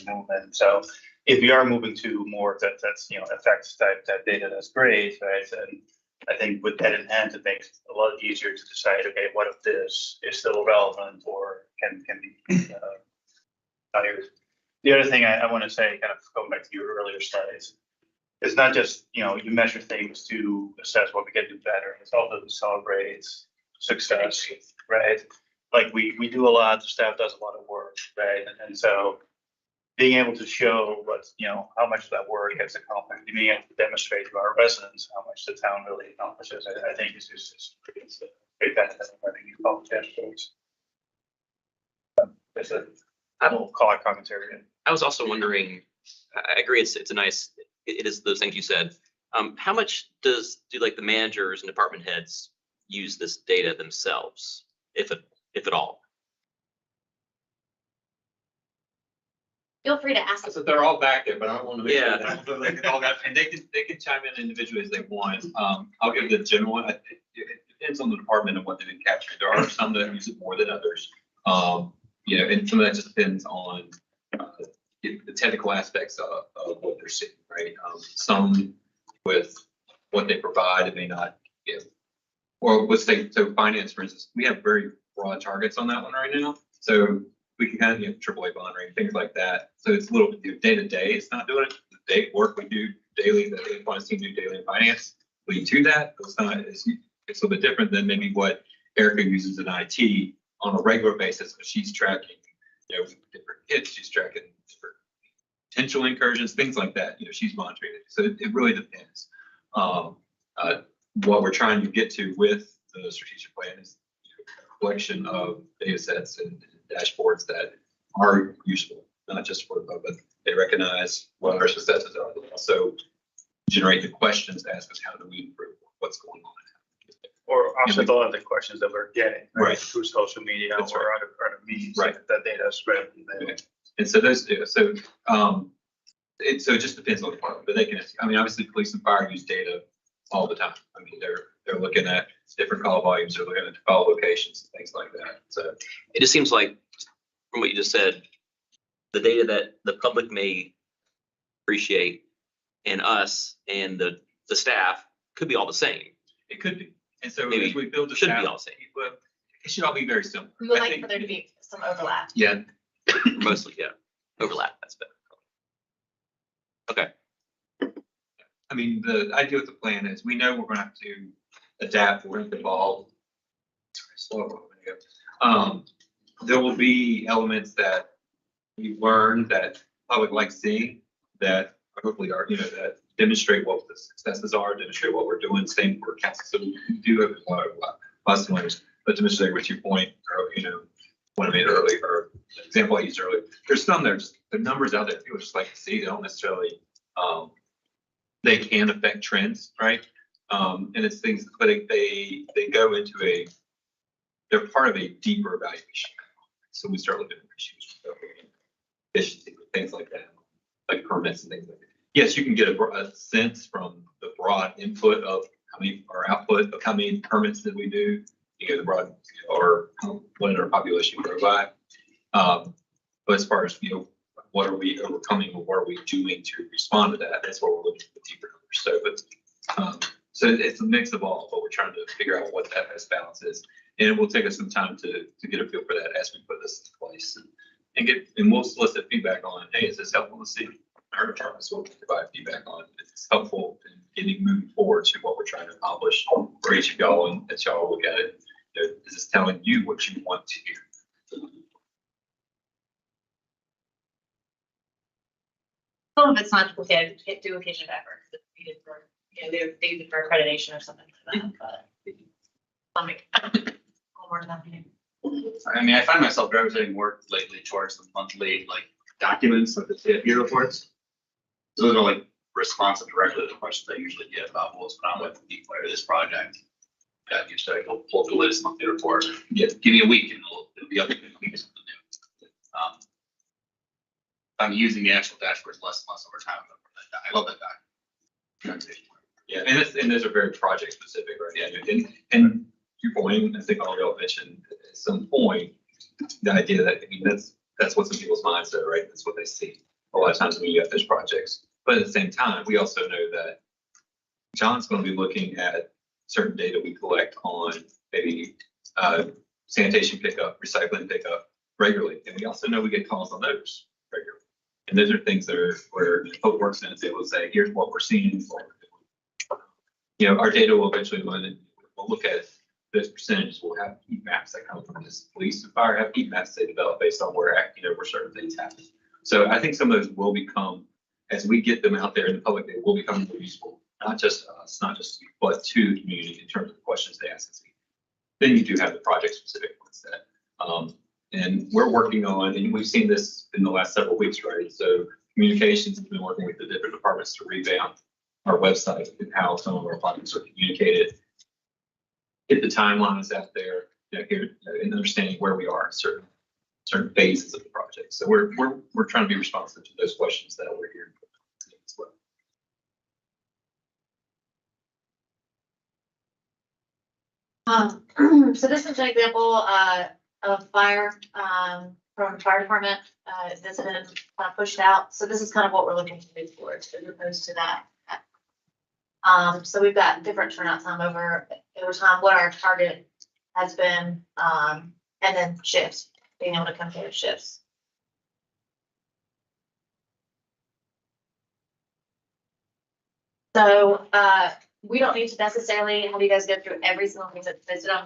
moving? So if we are moving to more that's effects type data, that's great, right? And I think with that in hand, it makes it a lot easier to decide, okay, what if this is still relevant or can be used. The other thing I want to say, kind of going back to your earlier slides, it's not just, you measure things to assess what we can do better. It's also to celebrate success, right? Like we do a lot, the staff does a lot of work, right? And so being able to show what, how much of that work gets accomplished, being able to demonstrate to our residents how much the town really accomplishes, I think is a great benefit of having these public dashboards. There's a little call commentary. I was also wondering, I agree, it's a nice, it is those things you said. How much do like the managers and department heads use this data themselves, if at all? Feel free to ask. So they're all back there, but I don't want to. Yeah. And they can chime in individually as they want. I'll give the general one. It depends on the department and what they've been capturing. There are some that use it more than others. And some of that just depends on the technical aspects of what they're seeing, right? Some with what they provide, it may not give. Or let's say, so finance, for instance, we have very broad targets on that one right now. So we can kind of, AAA bond rate, things like that. So it's a little day to day, it's not doing it. day work we do daily, that the finance team do daily in finance, lead to that. It's a little bit different than maybe what Erica uses in IT on a regular basis, but she's tracking, different hits, she's tracking different potential incursions, things like that. She's monitoring it. So it really depends. What we're trying to get to with the strategic plan is a collection of data sets and dashboards that are useful, not just for, but they recognize what our successes are. They also generate the questions to ask us, how do we improve what's going on? Or offset a lot of the questions that we're getting, Right. through social media That's or other means. Right. That data is spread. Okay. And so so it just depends on the department, but they can, obviously police and fire use data all the time. They're looking at different call volumes, they're looking at call locations and things like that. So It just seems like, from what you just said, the data that the public may appreciate and us and the staff could be all the same. it could be. And so Maybe as we build this shouldn't be out, all the same. well, it should all be very similar. We would I like think- for there to be some overlap. Yeah, Mostly, yeah. Overlap, that's better. Okay, the idea with the plan is we know we're gonna have to adapt, we're gonna evolve. Sorry, slow. There will be elements that we learn that public likes seeing, that hopefully are, that demonstrate what the successes are, demonstrate what we're doing, same for council. So we do have a lot of similarities, but demonstrate with your point, or, what I made earlier, or the example I used earlier. There's some there's the numbers out there people just like to see. They don't necessarily, they can affect trends, right? And it's things, but they go into they're part of a deeper evaluation. So we start looking at issues, efficiency, things like that, like permits and things like that. Yes, you can get a sense from the broad input of our output of how many permits that we do. You get the broad, or what our population grow by. But as far as, what are we overcoming, or what are we doing to respond to that? That's what we're looking for deeper numbers. So it's a mix of all, but we're trying to figure out what that best balance is. And it will take us some time to get a feel for that as we put this into place and we'll solicit feedback on, hey, is this helpful to see? Our departments will provide feedback on if it's helpful in moving forward to what we're trying to accomplish for each of y'all, and that y'all look at it. Is this telling you what you want to hear? Some of it's not duplication of effort. It's needed for, they're needed for accreditation or something like that, but. I'll make a little more than that. I find myself gravitating more lately towards the monthly, documents, like the CFP reports. Those are responsive directly to the questions I usually get about what's going on with this project. Got used to go pull the latest monthly report. Give me a week and it'll be up in a week. Something new. I'm using the actual dashboards less and less over time. I love that document. Yeah, and those are very project specific, right? Yeah, and your point, I think all y'all mentioned at some point, the idea that, that's what's in people's minds, though, right? That's what they see a lot of times when you have those projects. But at the same time, we also know that John's going to be looking at certain data we collect on maybe sanitation pickup, recycling pickup regularly. And we also know we get calls on those regularly. And those are things that are where Public Works is able to say, here's what we're seeing. Our data will eventually, we'll look at those percentages. We'll have heat maps that come from this. Police and fire have heat maps they develop based on where certain things happen. So I think some of those will become, as we get them out there in the public, they will become more useful, not just us, but to the community in terms of the questions they ask us. Then you do have the project specific ones that, and we're working on, and we've seen this in the last several weeks, right? So communications has been working with the different departments to revamp our website and how some of our projects are communicated. Get the timelines out there, and understanding where we are in certain phases of the project. So we're trying to be responsive to those questions that we're hearing as well. So this is an example of fire from the fire department that's been kind of pushed out. So this is kind of what we're looking to move towards as opposed to that. So we've got different turnout time over time, what our target has been, and then shifts, being able to compare shifts. So, we don't need to necessarily have you guys go through every single thing that's listed on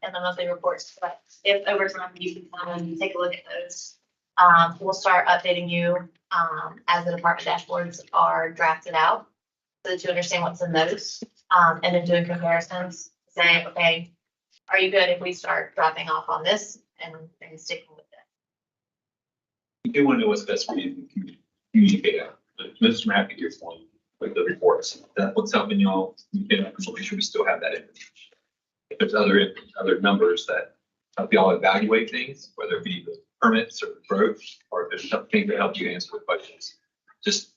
in the monthly reports, but if over time you can come and take a look at those. We'll start updating you, as the department dashboards are drafted out, so that you understand what's in those, and then doing comparisons, saying, okay, are you good if we start dropping off on this and sticking with it? You do want to know what's best for you to communicate out. But Mr. Mackey, your point with the reports, that's what's helping y'all, you know, make sure we still have that information. If there's other numbers that help y'all evaluate things, whether it be the permits or growth, or if there's something to help you answer the questions, just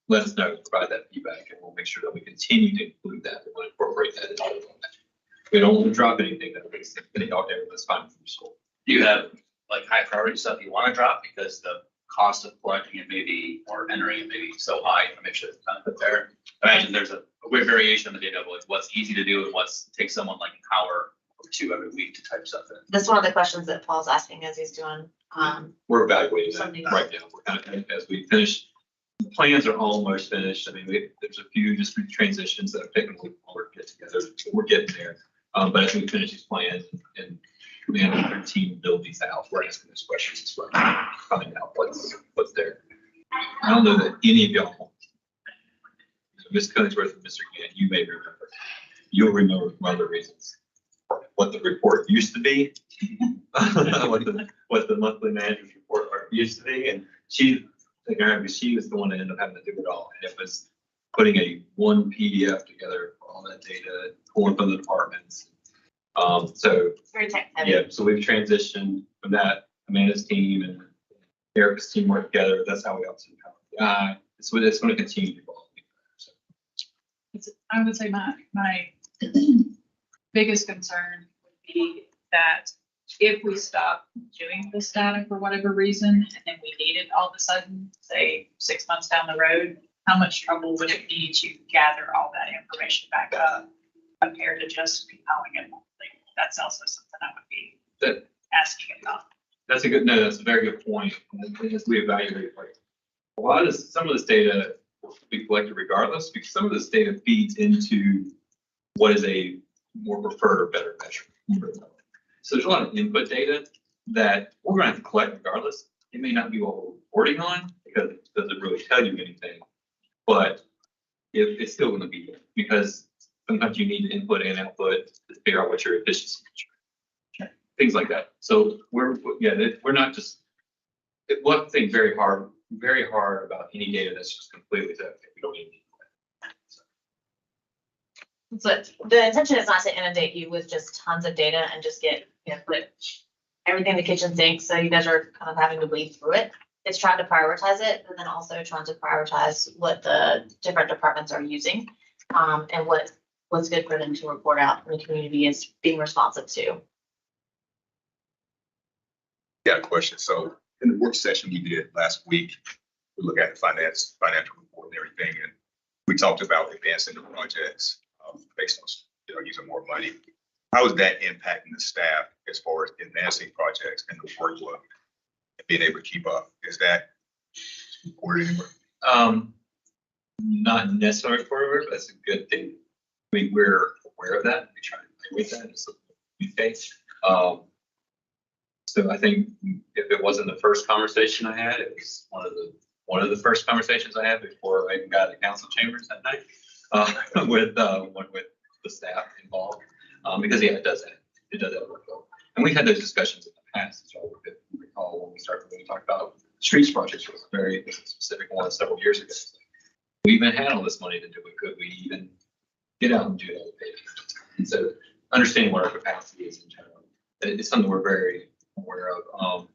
let us know, provide that feedback, and we'll make sure that we continue to include that. We want to incorporate that into it. We don't want to drop anything that makes everyone's fine from school. Do you have like high priority stuff you want to drop because the cost of collecting it may be, or entering it may be so high to make sure it's kind of there? Imagine there's a weird variation on the data of like what's easy to do and what's takes someone like an hour or two every week to type stuff in. That's one of the questions that Paul's asking as he's doing, We're evaluating that Something. right now. We're kind of, as we finish, the plans are almost finished. I mean, there's a few just transitions that are taking a little longer to get together. We're getting there. But as we finish these plans and we have our team build these out, we're asking those questions as well, find out what's there. I don't know that any of y'all, Ms. Collingsworth and Mr. Gann, you may remember, you'll remember from other reasons, what the report used to be, what the monthly manager's report used to be, and she was the one that ended up having to do it all, and it was putting one PDF together, all that data, pulling from the departments. So very tech heavy. yeah, so we've transitioned from that. Amanda's team and Eric's team work together. That's how we also empower. It's going to continue to evolve. So. I would say my biggest concern would be that if we stop doing this data for whatever reason, and then we need it all of a sudden, say 6 months down the road, how much trouble would it be to gather all that information back up compared to just compiling it monthly? That's also something I would be asking about. That's a very good point. As we evaluate, like some of this data will be collected regardless, because some of this data feeds into what is a more preferred or better measure. So there's a lot of input data that we're going to have to collect regardless. It may not be what we're reporting on because it doesn't really tell you anything, but it's still going to be there because sometimes you need input and output to figure out what your efficiency is. Sure. Things like that. So we're not just, one thing very hard about any data that's just completely set. We don't even need that. So the intention is not to inundate you with just tons of data and just get, put everything in the kitchen sink. So you guys are kind of having to weed through it. It's trying to prioritize it, and then also trying to prioritize what the different departments are using, and what's good for them to report out and the community is being responsive to. Got a question. So in the work session we did last week, we looked at the financial report and everything, and we talked about advancing the projects based on using more money. How is that impacting the staff as far as advancing projects and the workload and being able to keep up? Is that reported anywhere? Not necessarily reported, but that's a good thing. I mean, we're aware of that. We try to evaluate that as a case. So I think if it wasn't the first conversation I had, it was one of the first conversations I had before I even got to council chambers that night with the staff involved. Because it does that workload. And we've had those discussions in the past, as y'all recall when we talked about streets projects, was a very specific one several years ago. We even had all this money to do it. Could we even get out and do it? And so understanding what our capacity is in general, it's something we're very aware of.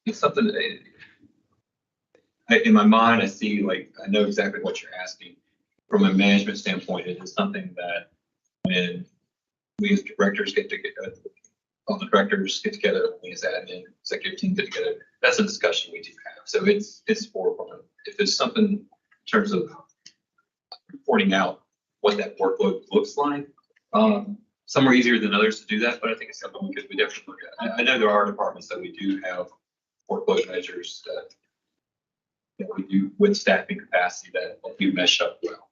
It's something that in my mind, I know exactly what you're asking. From a management standpoint, it is something that when we as directors get together, all the directors get together, we as admin, executive team get together, that's a discussion we do have. So it's forefront. If there's something in terms of reporting out what that workload looks like, some are easier than others to do that, but I think it's something we definitely look at. I know there are departments that we do have workload measures that we do with staffing capacity that do mesh up well.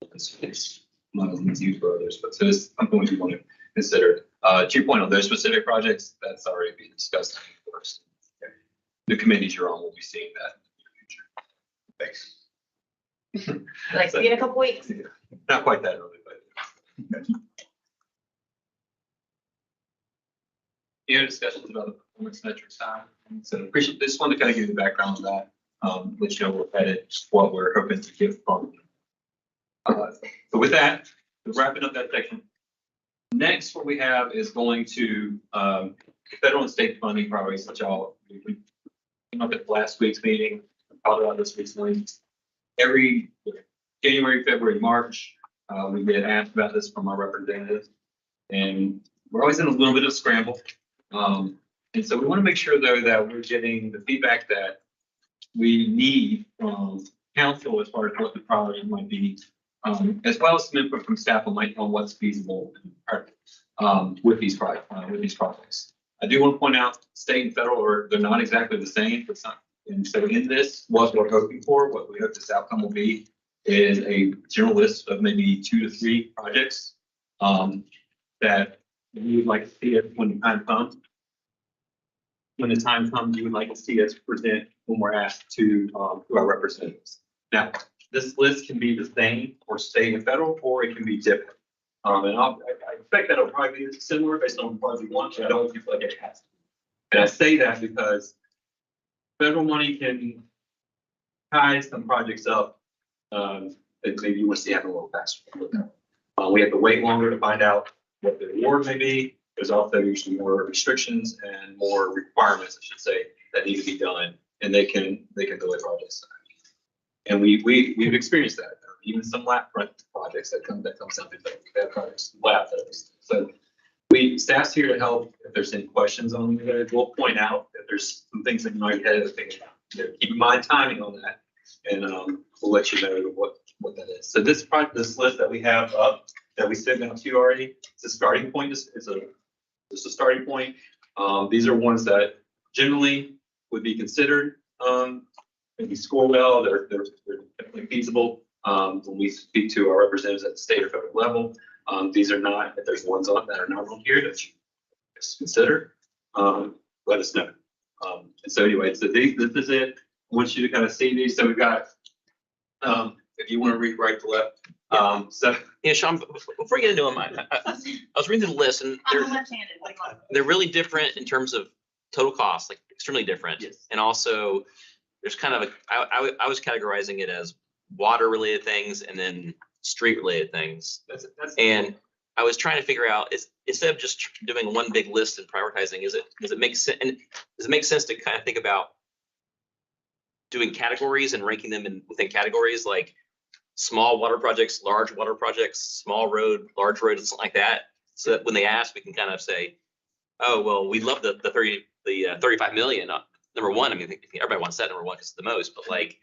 It's not as easy for others, but so it's something we want to consider. To your point on those specific projects, that's already being discussed, of course. The committees you're on will be seeing that in the future. Thanks. Like, see you in a couple weeks. Not quite that early, but. Any other discussions about the performance metrics side? So appreciate, just wanted to kind of give you the background on that, let you know we're headed, what we're hoping to get from. But with that, wrapping up that section. Next, what we have is going to federal and state funding priorities, which we came up at last week's meeting, talked about this recently. Every January, February, March, we get asked about this from our representatives, and we're always in a little bit of scramble. And so we want to make sure, though, that we're getting the feedback that we need from council as far as what the priority might be, as well as some input from staff on what's feasible with these projects. I do want to point out, state and federal they're not exactly the same. And so in this, what we're hoping for, what we hope this outcome will be, is a general list of maybe 2 to 3 projects that we would like to see it when the time comes. When the time comes, you would like to see us present when we're asked to our representatives. Now, this list can be the same for state and federal, or it can be different. And I expect that it'll probably be similar based on what we want, but I don't feel like it has to. And I say that because federal money can tie some projects up that maybe you want to see happen a little faster. We have to wait longer to find out what the award may be. There's also usually more restrictions and more requirements, I should say, that need to be done, and they can delay projects. And we've experienced that. Even some lap front projects that come something, but we've had projects lap those. So staff's here to help. If there's any questions on it, we'll point out if there's some things that you might have to think about. Keep in mind timing on that, and we'll let you know what that is. So this list that we have up, that we sent out to you already, it's a starting point. It's a starting point. These are ones that generally would be considered, maybe score well. They're definitely feasible. When we speak to our representatives at the state or federal level, these are not. If there's ones on that are not on here that you just consider, let us know. And so anyway, so this is it. I want you to kind of see these. So we've got, if you want to read right to left. So Yeah, Sean, before you get into them, I was reading the list and they're really different in terms of total cost, like extremely different. Yes. And also there's kind of I was categorizing it as water related things and then street related things. that's And I was trying to figure out instead of just doing one big list and prioritizing, does it make sense? And does it make sense to kind of think about doing categories and ranking them within categories like small water projects, large water projects, small road, large road, and something like that? So that when they ask, we can kind of say, oh, well, we love the 35 million. Number one, I mean, I think everybody wants that number one because it's the most, but like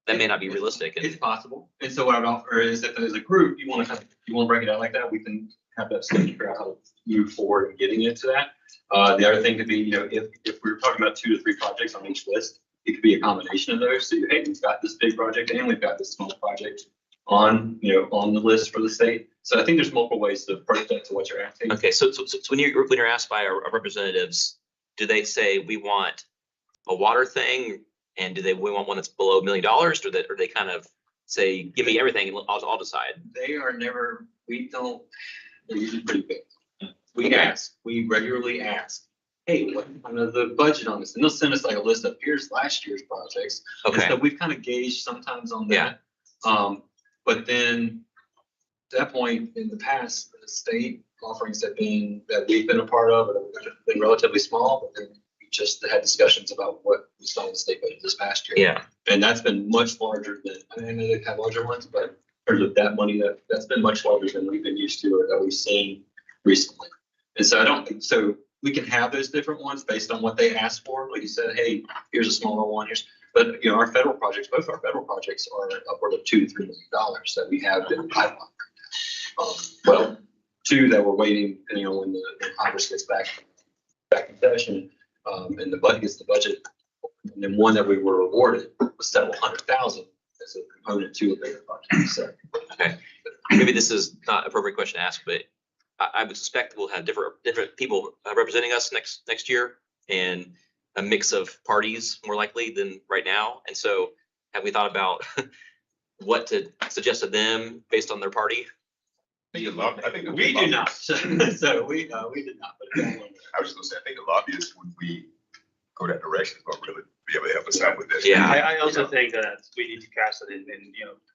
that may not be realistic. It's possible. And so what I'd offer is if as a group, you want to break it out like that, we can have that study figure out how to move forward and getting into that. The other thing could be, if we're talking about 2 to 3 projects on each list, it could be a combination of those. So hey, we've got this big project and we've got this small project on the list for the state. So I think there's multiple ways to approach that to what you're asking. Okay, so when you're asked by our representatives, do they say we want a water thing, and we want one that's below $1 million, or they kind of say, give me everything and I'll decide? They are never. They're usually pretty big. We regularly ask, hey, what kind of the budget on this? And they'll send us like a list of here's last year's projects. And Okay. so we've kind of gauged sometimes on that. But then at that point in the past, the state offerings that we've been a part of have been relatively small, but then we just had discussions about what we saw in the state budget this past year. Yeah. And that's been much larger than, I know they've had larger ones, but in terms of that money, that's been much larger than we've been used to or that we've seen recently. And so we can have those different ones based on what they ask for. Like you said, hey, here's a smaller one. But our federal projects, both our federal projects are upward of $2 to $3 million that we have in the pipeline. Well, 2 that we're waiting, depending on when the Congress gets back in session, and the budget gets the budget. And then 1 that we were awarded was several $100,000 as a component to a bigger project. So Okay. maybe this is not an appropriate question to ask, but I would suspect we'll have different people representing us next year, and a mix of parties more likely than right now. And so have we thought about what to suggest to them based on their party? I think the We do not. So we did not. But I was just gonna say, I think the lobbyists, when we go that direction, is gonna really be able to help us out with this. Yeah. I also think that we need to cast it in,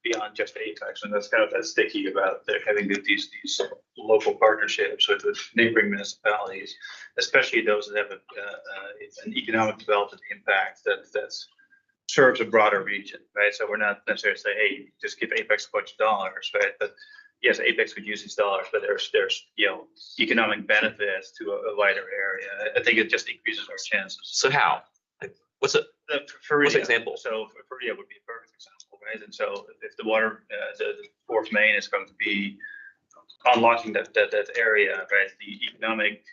beyond just Apex, and that's kind of that sticky about having these local partnerships with neighboring municipalities, especially those that have an economic development impact that serves a broader region, right? So we're not necessarily saying, hey, just give Apex a bunch of dollars, right? But yes, Apex would use these dollars, but there's economic benefits to a wider area. I think it just increases our chances. So how? Like, what's an example? So Feria would be a perfect example, right? And so if the water, the fourth main is going to be unlocking that area, right? The economic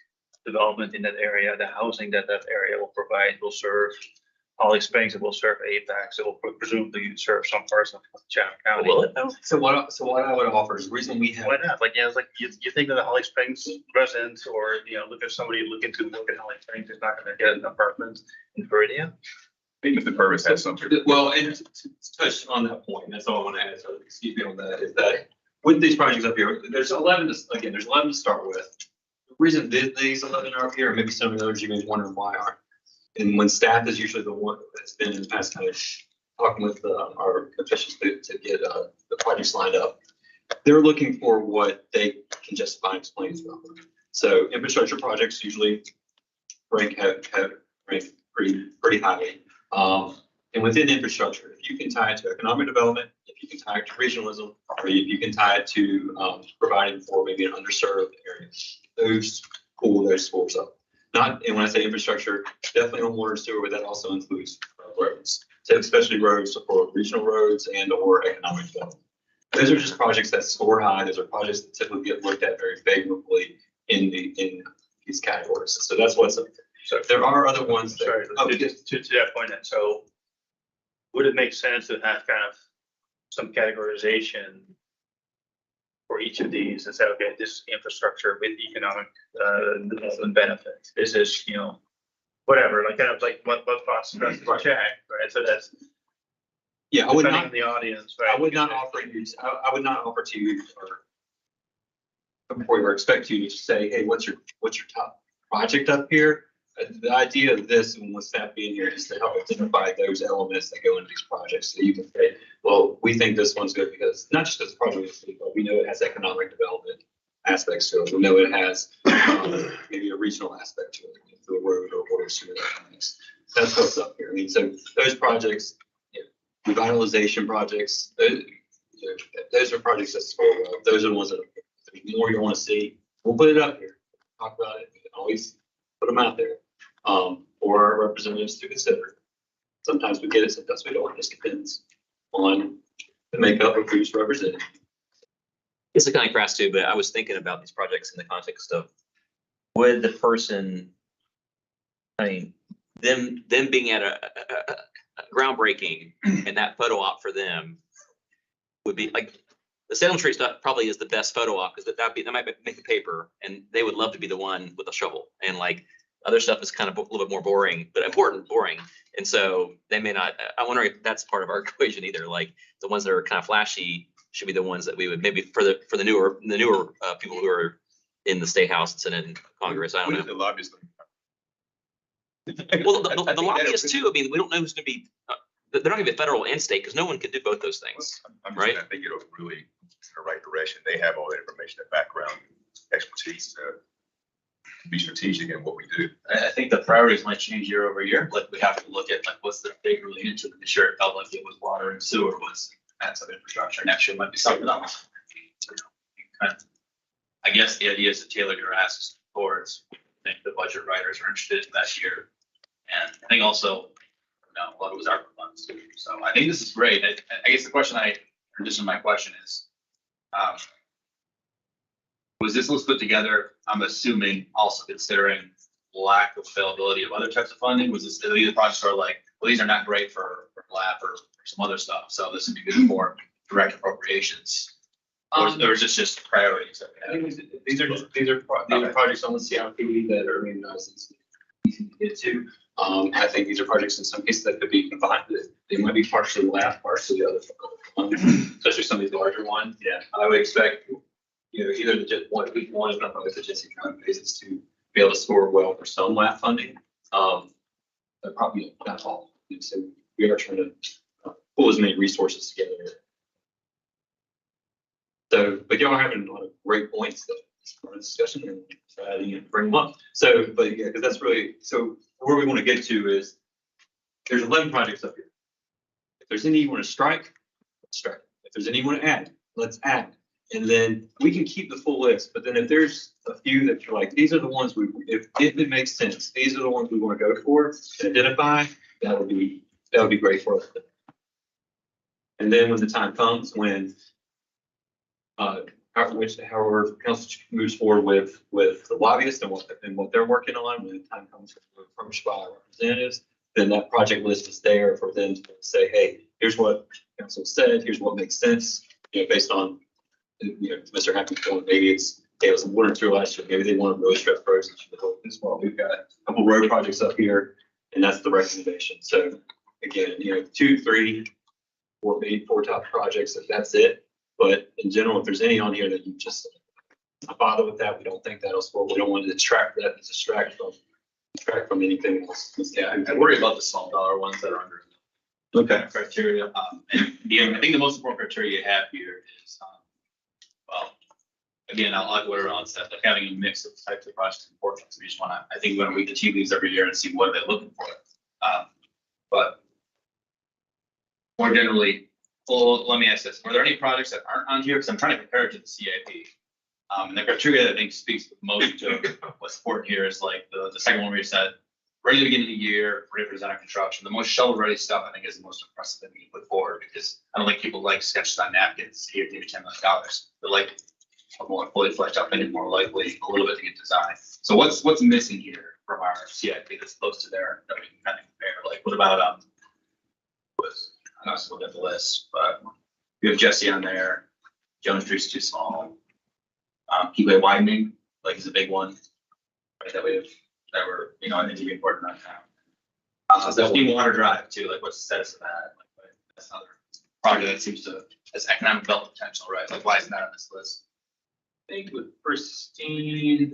development in that area, the housing that area will provide, will serve Holly Springs, it will serve Apex, it will presumably serve some parts of Chatham County. Will it though? So what I would offer is the reason we have. Why not? Like, it's like you think of the Holly Springs residents, or look at somebody looking to look at Holly Springs is not going to get an apartment in Viridia. I think Mr. Purvis has something. Well, and to touch on that point, that's all I want to add, so excuse me on that, is that with these projects up here, there's 11 to start with. The reason these 11 are up here, maybe some of the others you may be wondering why aren't. And when staff is usually the one that's been in the past kind of talking with our officials to get the projects lined up, they're looking for what they can justify and explain to them. So infrastructure projects usually have ranked pretty highly. And within infrastructure, if you can tie it to economic development, if you can tie it to regionalism, or if you can tie it to providing for maybe an underserved area, those pull those scores up. And when I say infrastructure, definitely on water and sewer, but that also includes roads. So especially roads for regional roads and or economic development. Those are just projects that score high. Those are projects that typically get looked at very favorably in these categories. So that's what's up there. So there are other ones. Sorry, just to that point, then, so would it make sense to have kind of some categorization for each of these and say, okay, this infrastructure with economic development benefits, this is, whatever, like kind of like what box to check, right? So that's I would depending not. on the audience, right? I would not offer to you, or expect you to say, hey, what's your top project up here? The idea of this and with staff being here is to help identify those elements that go into these projects. So you can say, well, we think this one's good because not just because the project is good, but we know it has economic development aspects to it. We know it has maybe a regional aspect to it, through a road or water sewer. That's what's up here. I mean, so those projects, revitalization projects, those are projects that score well. Those are the ones that if there's more you want to see, we'll put it up here. Talk about it. We can always put them out there for our representatives to consider. Sometimes we get it, sometimes we don't. It just depends on the makeup of who's represented. It's kind of crass too, but I was thinking about these projects in the context of would the person, them being at a groundbreaking and that photo op for them would be like the Salem Street stuff probably is the best photo op because that might make the paper and they would love to be the one with a shovel, and like other stuff is kind of a little bit more boring, but boring. And so they may not, I wonder if that's part of our equation either. Like the ones that are kind of flashy should be the ones that we would maybe for the newer people who are in the State House and Senate and Congress. I don't know. The lobbyists. Well, the lobbyists too. I mean, we don't know who's going to be. They're not going to be federal and state because no one can do both those things. Right? I think it'll really in the right direction. They have all the information, the background, expertise to be strategic in what we do. I think the priorities might change year over year. Like we have to look at like what's the big really into the sure it felt like it was water and sewer was massive infrastructure. Next year might be something else. I guess the idea is to tailor your asks towards what I think the budget writers are interested in that year. And I think also, a lot of it was ARPA funds too. So I think this is great. I guess the question my question is, was this list put together, I'm assuming also considering lack of availability of other types of funding? Was this, the projects are like, well, these are not great for LAP or some other stuff. So this would be good for direct appropriations. Or is this just priorities? I think these are projects on the CIP that are recognized as easy to get to. I think these are projects in some cases that could be combined. They might be partially left, partially other, especially some of these larger ones. Yeah. I would expect, either the just one, if not both the Jesse Drive phases to be able to score well for some LAF funding. But probably not all. And so we are trying to pull as many resources together. So, but y'all are having a lot of great points that is part of the discussion and I didn't bring them up. So, but yeah, because that's really, so where we want to get to is there's 11 projects up here. If there's any you want to strike, let's strike. If there's any you want to add, let's add. And then we can keep the full list. But then if there's a few that you're like, these are the ones if it makes sense, these are the ones we want to go for and identify, that would be great for us. And then when the time comes, when however council moves forward with the lobbyists and what they're working on, when the time comes from by representatives, then that project list is there for them to say, hey, here's what council said, here's what makes sense, based on, Mr. Happy's point, maybe it was a 1 or 2 last year, maybe they want to really stress roads as well. We've got a couple road projects up here, and that's the recommendation. So again, 2, 3, 4, maybe 4 top projects, if that's it. But in general, if there's any on here that you just not bother with that, we don't think that'll score. We don't want to distract from anything else. Yeah, I worry about the small dollar ones that are under. Okay. Criteria. And I think the most important criteria you have here is, well, again, I'll go around stuff, like having a mix of types of projects is important. So we just want to, I think we're going to read the tea leaves every year and see what they're looking for. But more generally, well, let me ask this. Were there any projects that aren't on here? Because I'm trying to compare it to the CIP. And the criteria that I think speaks most to what's important here is like the second one where you said, right at the beginning of the year, ready for design construction. The most shovel-ready stuff, I think, is the most impressive that we can put forward because I don't think people like sketches on napkins here, $10 million. They're like a more fully fleshed out, and more likely a little bit to get designed. So what's missing here from our CIP that's close to there that we can kind of compare? Like, what about I'm not looking at the list, but we have Jesse on there. Jones Street's too small. Keyway widening, like, is a big one. Right, that we're, I think would be important right now. There's Steam Water Drive too, like, what's the status of that? Like, that's another project that seems to has economic development potential, right? Like, why isn't that on this list? I think with Pristine,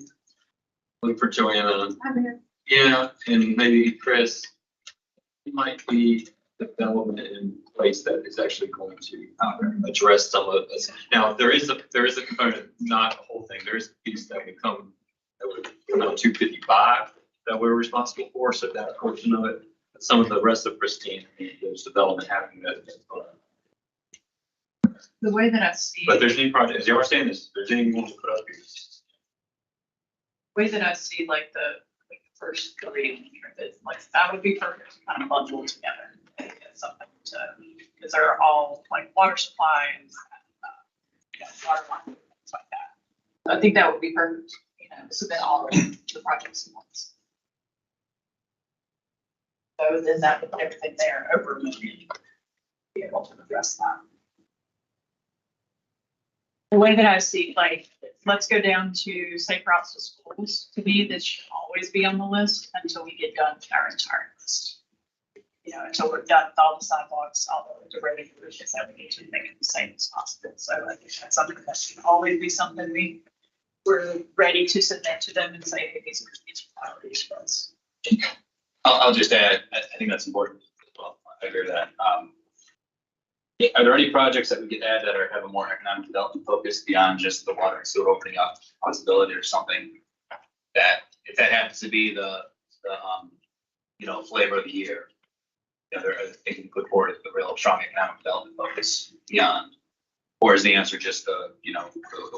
look for Joanna. Yeah, and maybe Chris, it might be development in place that is actually going to address some of this. Now, there is a component, not the whole thing. There is a piece that would come out 255 that we're responsible for. So that portion of it, but some of the rest of Pristine, there's development happening. The way that I see. But there's any project, as you were saying this, there's anything you want to put up here. Way that I see like the first 3, like that would be perfect to kind of bundle together. And get something to, because they're all like water supply and water line, things like that. I think that would be perfect, so then all of the projects at once. So then that would put everything there over $1 million, be able to address that. The way that I see, like, let's go down to safe routes to schools. To me, this should always be on the list until we get done with our entire list. Until we're done with all the sidewalks, all the road improvements that we need to make it the same as possible. So I think that's something that should always be something we're ready to submit to them and say, hey, these are priorities for us. I'll just add, I think that's important as well. I agree with that. Are there any projects that we could add that have a more economic development focus beyond just the water and sewer opening up possibility or something that, if that happens to be the flavor of the year, they can put forward the real strong economic development focus beyond, or is the answer just the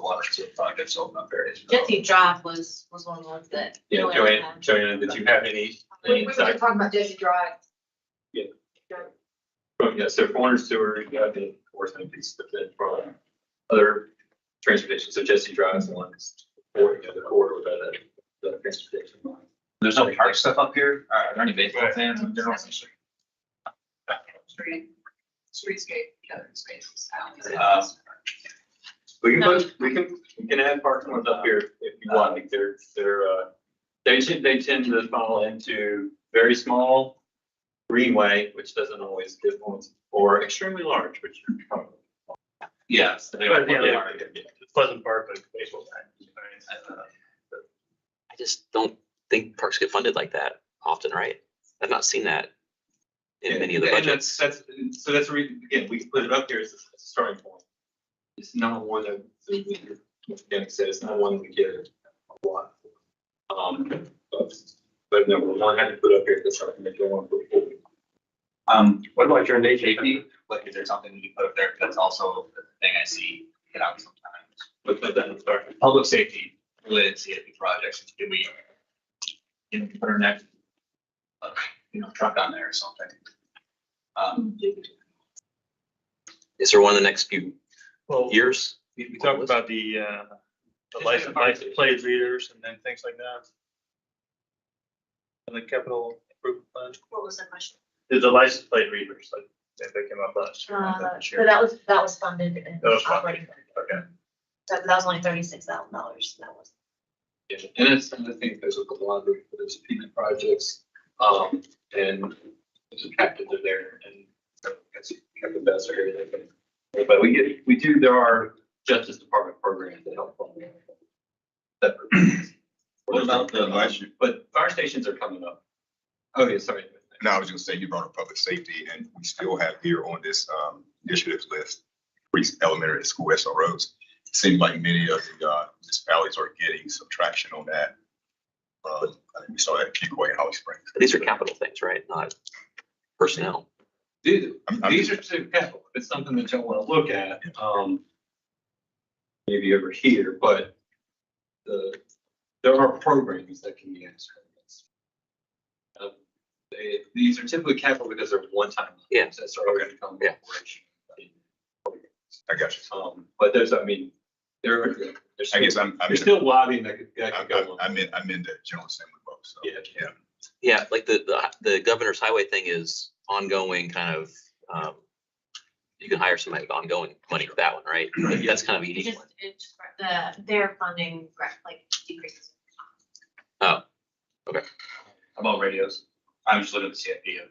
water and sewer projects open up areas? Jesse Drive was one of the ones that. Yeah, Joanna, did you have any? We were talking about Jesse Drive. Yeah. Yeah, so for water sewer, you have the enforcement piece, but then from other transportation, so Jesse Drive's one, or the corridor with the transportation line. There's no park stuff up here. Are there any baseball fans in general? Streetscape, other spaces. We can add parking ones up here if you want, like they tend to funnel into very small greenway, which doesn't always get ones, or extremely large, which are probably. Yes. They But, yeah, are. Pleasant Park, like baseball. I just don't think parks get funded like that often, right? I've not seen that in many of the And budgets. that's the reason, again, we put it up here as a starting point. It's not one that, again, said, it's not one that we get a lot. But no, one had to put up here, that's something that you want to put forward. What about your safety? Like, is there something you put up there? That's also the thing I see get out sometimes. But then start. Public safety related CFP projects, do we, put our next, truck on there or something? Is there one in the next few Well, years? we talked about the license plate readers and then things like that. And the capital improvement plan. What was the question? There's the license plate readers, like, if they came up last year. So that was funded in That was funded. operating. Okay. So that was only $36,000. That was. Yeah, and it's, I think there's a couple of there's payment projects, and there's captains are there and Captain Best are here. But we do, there are Justice Department programs that help fund that. What about the last year? But fire stations are coming up. Oh, yeah, sorry. No, I was gonna say, you brought up public safety, and we still have here on this initiatives list, increased elementary and school SROs. It seems like many of the municipalities are getting some traction on that. I think we saw that at Pequot and Holly Springs. These are capital things, right? Not personnel. These I'm- these are specific capital. If it's something that y'all want to look at, maybe over here, but there are programs that can be answered. These are typically capital because they're one-time. Yeah. That's already become. Yeah. I got you. But there's, I mean, there's. I guess I'm There's still lobbying that could go on. I'm in the general assembly vote, so. Yeah. Yeah, like the governor's highway thing is ongoing kind of, you can hire somebody with ongoing money for that one, right? That's kind of a It unique just, one. their funding like decreases. Oh, How about radios? I'm just looking at the CFP of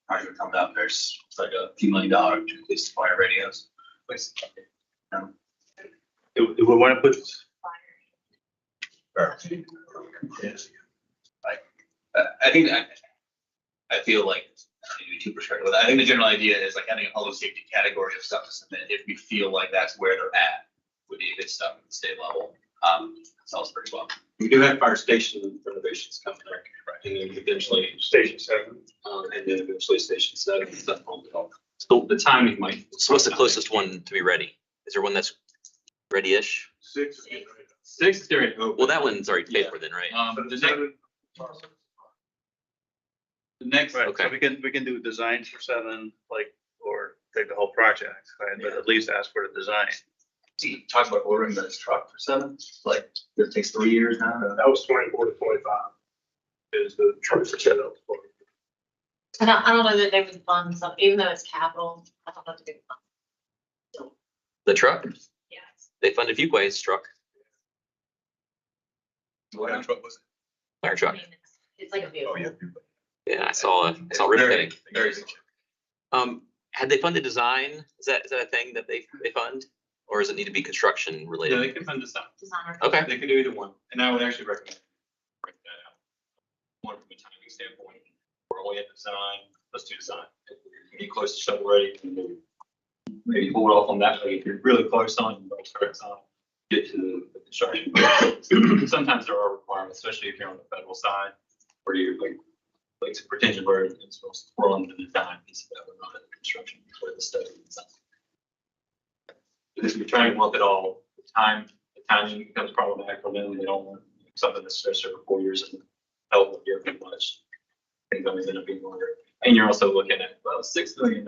project coming up. There's like a few $1 million to increase fire radios. Please. Do we want to put? I think I feel like maybe too prescriptive. I think the general idea is like having a public safety category of stuff to submit if we feel like that's where they're at would be good stuff at the state level. Sounds pretty well. We do have fire station renovations coming up, and then eventually Station 7. and then eventually Station 7 and stuff on the top. So the timing might. so what's the closest one to be ready? Is there one that's ready-ish? 6. 6 is during open. Well, that one's already paid for then, right? The next, Right, Okay. so we can do design for 7, like, or take the whole project, right? But at least ask for the design. Talk about ordering this truck for 7, like it takes 3 years now. That was 24 to 25. Is the truck for set up for. And I don't know that they would fund some, even though it's capital, I don't know if they would fund. The truck, Yes. they funded Fuquay's truck, What kind of truck was it? fire I truck. mean, it's like a Oh, vehicle. yeah. Yeah, I saw Rick getting. Very. Had they funded design? Is that a thing that they fund? Or does it need to be construction yeah, related? they can fund this out. Designer. Okay. They can do either one, and I would actually recommend break that out. One from a timing standpoint, we're only at design, let's do design. If we get close to shovel ready, maybe hold off on that, if you're really close on, you don't start on, get to the construction. Sometimes there are requirements, especially if you're on the federal side, where you're like to retention road, it's supposed to roll into the design piece of that, but not in the construction, where the study and stuff. Because we're trying to lump it all, the timing becomes problematic for them. They don't want something that's stretched over 4 years and help them here pretty much. Things always end up being longer. And you're also looking at about $6 million,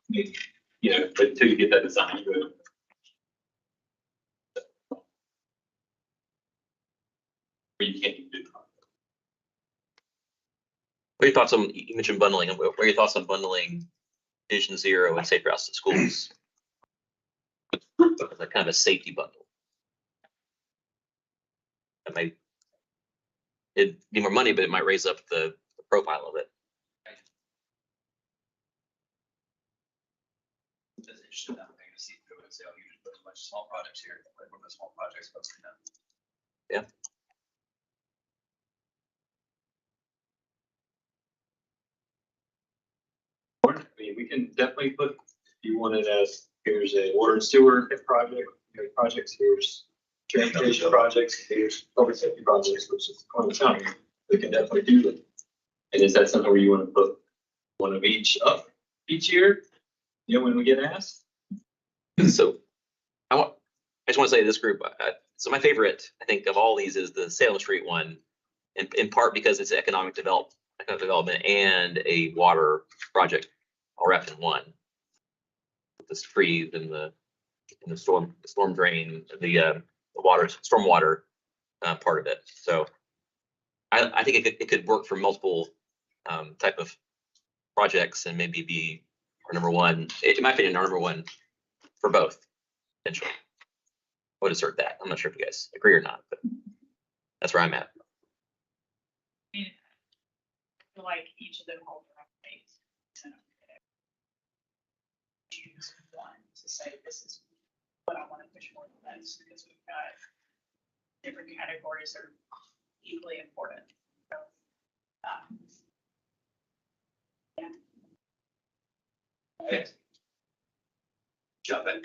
maybe, but until you get that design good. Or you can't even do it. What are your thoughts on, you mentioned bundling, what are your thoughts on bundling Vision Zero and Safe Routes to Schools? as a kind of a safety bundle. It might, it'd be more money, but it might raise up the profile of it. That's interesting. I'm going to see, I would say, oh, you just put a bunch of small projects here, like what are the small projects supposed to be done? I mean, we can definitely put, if you want it as, here's a water and sewer project, here's projects, here's transportation projects, here's public safety projects, which is on the county, we can definitely do them. And is that something where you want to put one of each up each year? You know, when we get asked? So I just want to say to this group, so my favorite, I think, of all these is the Salem Street one, in part because it's economic development and a water project all wrapped in one. The freeze and the storm drain, the water, stormwater part of it. So I think it could work for multiple type of projects and maybe be our number one, in my opinion, our number one for both, potentially. I would assert that. I'm not sure if you guys agree or not, but that's where I'm at. I feel like each of them hold their own weight. So, choose one to say, this is what I want to push more than this, because we've got different categories that are equally important. So, yeah. Jump in.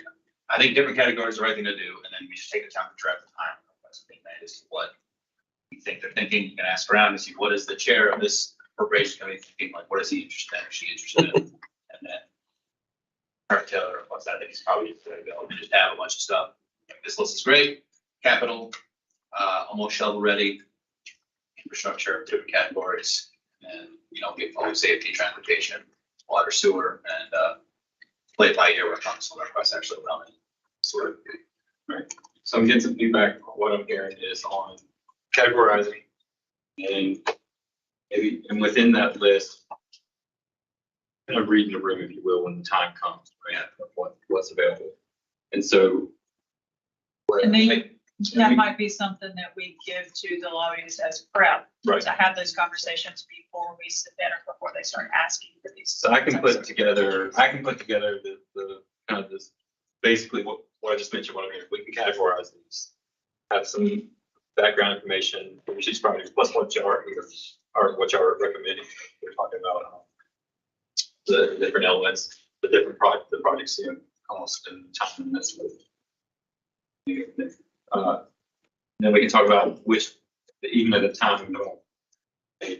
I think different categories are the right thing to do, and then we just take the time to track the time. That's being made as to what we think they're thinking. You can ask around and see what is the chair of this appropriation committee thinking, like, what is he interested in or she interested in? And then Mark Taylor, what's that? I think he's probably just gonna go and just have a bunch of stuff. Like, this list is great. Capital, almost shovel ready, infrastructure, different categories, and get public safety, transportation, water, sewer, and play it by ear when some requests actually come in. Sort of. Right. So I'm getting some feedback. What I'm hearing is on categorizing and maybe, and within that list, kind of reading the room, if you will, when the time comes, right, of what's available. And so. And then that might be something that we give to the lobbyists as prep. Right. To have those conversations before we submit or before they start asking for these. So I can put together the kind of this, basically what I just mentioned, what I mean, we can categorize these. Have some background information, which is probably plus what you are recommending. We're talking about the different elements, the different projects, cost and time and that sort of thing. Then we can talk about which, even at the time, do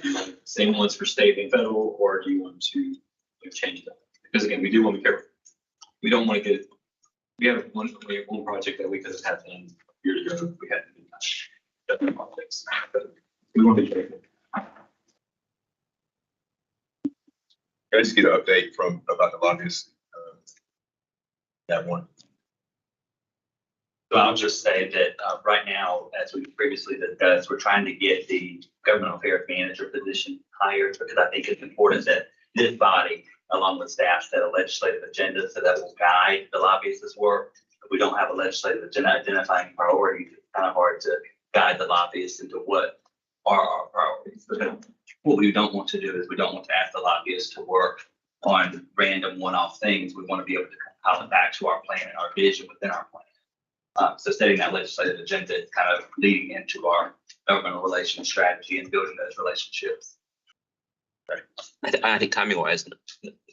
you want same ones for state and federal, or do you want to change that? Because again, we do want to be careful. We don't want to get, we have one project that we could have had done years ago. We had different projects, but we want to be careful. I just get an update about the lobbyists. That one. So I'll just say that right now, as we previously discussed, we're trying to get the government affairs manager position hired, because I think it's important that this body, along with staff, set a legislative agenda so that will guide the lobbyists' work. If we don't have a legislative agenda identifying priorities, it's kind of hard to guide the lobbyists into what are our priorities. But what we don't want to do is we don't want to ask the lobbyists to work on random one-off things. We want to be able to compile it back to our plan and our vision within our plan. So setting that legislative agenda is kind of leading into our governmental relations strategy and building those relationships. Right. I think timing wise,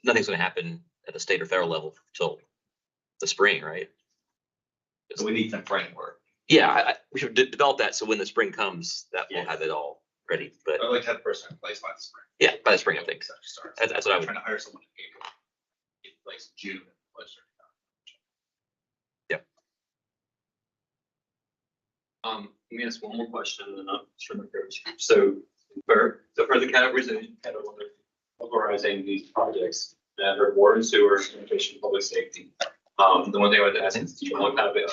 nothing's going to happen at the state or federal level until the spring, right? So we need some framework. Yeah, we should develop that so when the spring comes, that we'll have it all ready. But I'd like to have the person in place by the spring. yeah, by the spring, I think. That's what I would. Trying to hire someone in April, get in place in June. Let me ask one more question, and then I'm sure my coach. So for the categorizing these projects that are water and sewer, sanitation, public safety. The one thing I would ask is, do you want the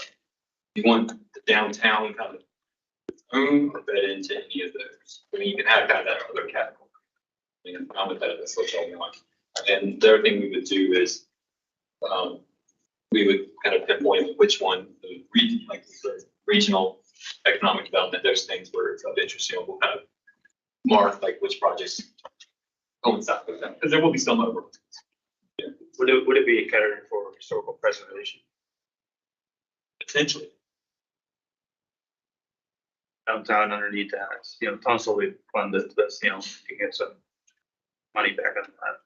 downtown kind of or bed into any of those? I mean, you can have kind of that other category. I mean, I'm with that, that's what y'all want. And the other thing we would do is, we would kind of pinpoint which one, the region, like the regional economic development, those things were of interest, you know, we'll kind of mark like which projects coincide with them, because there will be some over. Would it be a category for historical preservation? Potentially. Downtown underneath that, you know, Tunsil, we funded this, you know, to get some money back on that.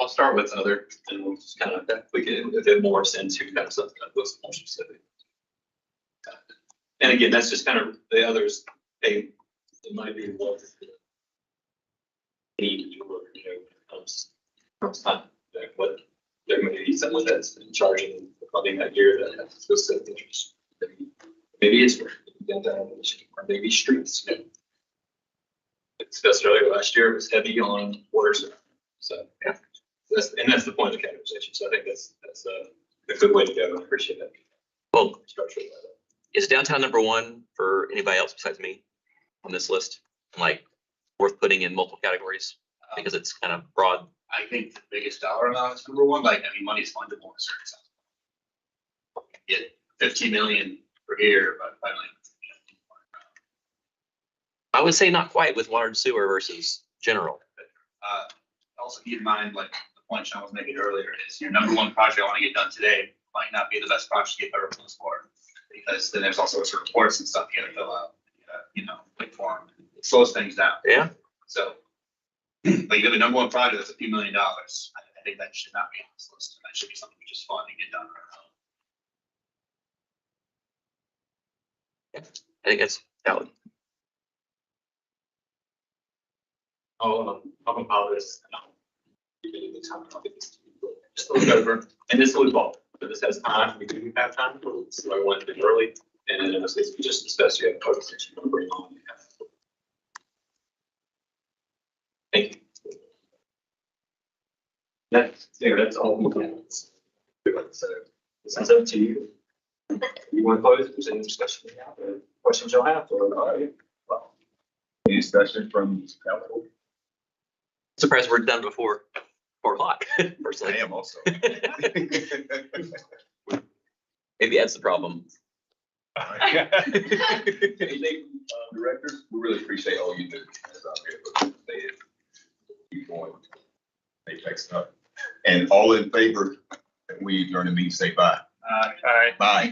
I'll start with other, and we'll just kind of, we can, if it morphs into kind of something that looks more specific. And again, that's just kind of the others, they, it might be what need to work, you know, when it comes time, like what, there may be someone that's in charge of the funding that year that has specific interest. Maybe it's downtown, or maybe streets, you know. Like discussed earlier, last year it was heavy on water service, so, yeah. That's the point of the categorization, so I think that's a good way to go, I appreciate that. Well, Structure. is downtown number one for anybody else besides me on this list? Like worth putting in multiple categories because it's kind of broad. I think the biggest dollar amount is number one, like, I mean, money is fungible in a certain sense. Get 15 million per year, but I like. I would say not quite with water and sewer versus general. Also keep in mind, like the point Sean was making earlier, is your number one project I want to get done today might not be the best project to get better funds for. Because then there's also sort of reports and stuff you gotta fill out, you know, like form, it slows things down. Yeah. So, like, you have a number one project that's a few $1 million, I think that should not be on this list, that should be something which is fun to get done on our own. I think that's valid. I'll compile this. And I'll give you the time. I'll get this to you. Just look over, and this will evolve, but this has time, we do have time, so I want to do early, and then in this case, we just discussed, you have folks that you want to bring on. Thank you. That's all. So this is up to you. You want to close, if there's any discussion, questions you'll have, or, all right. Well, any discussion from council? Surprised we're done before 4 o'clock, personally. I am also. Maybe that's the problem. Anything, directors, we really appreciate all you do. As I'm here, keep going. Make stuff. And all in favor, we during the meeting say bye. All right. Bye.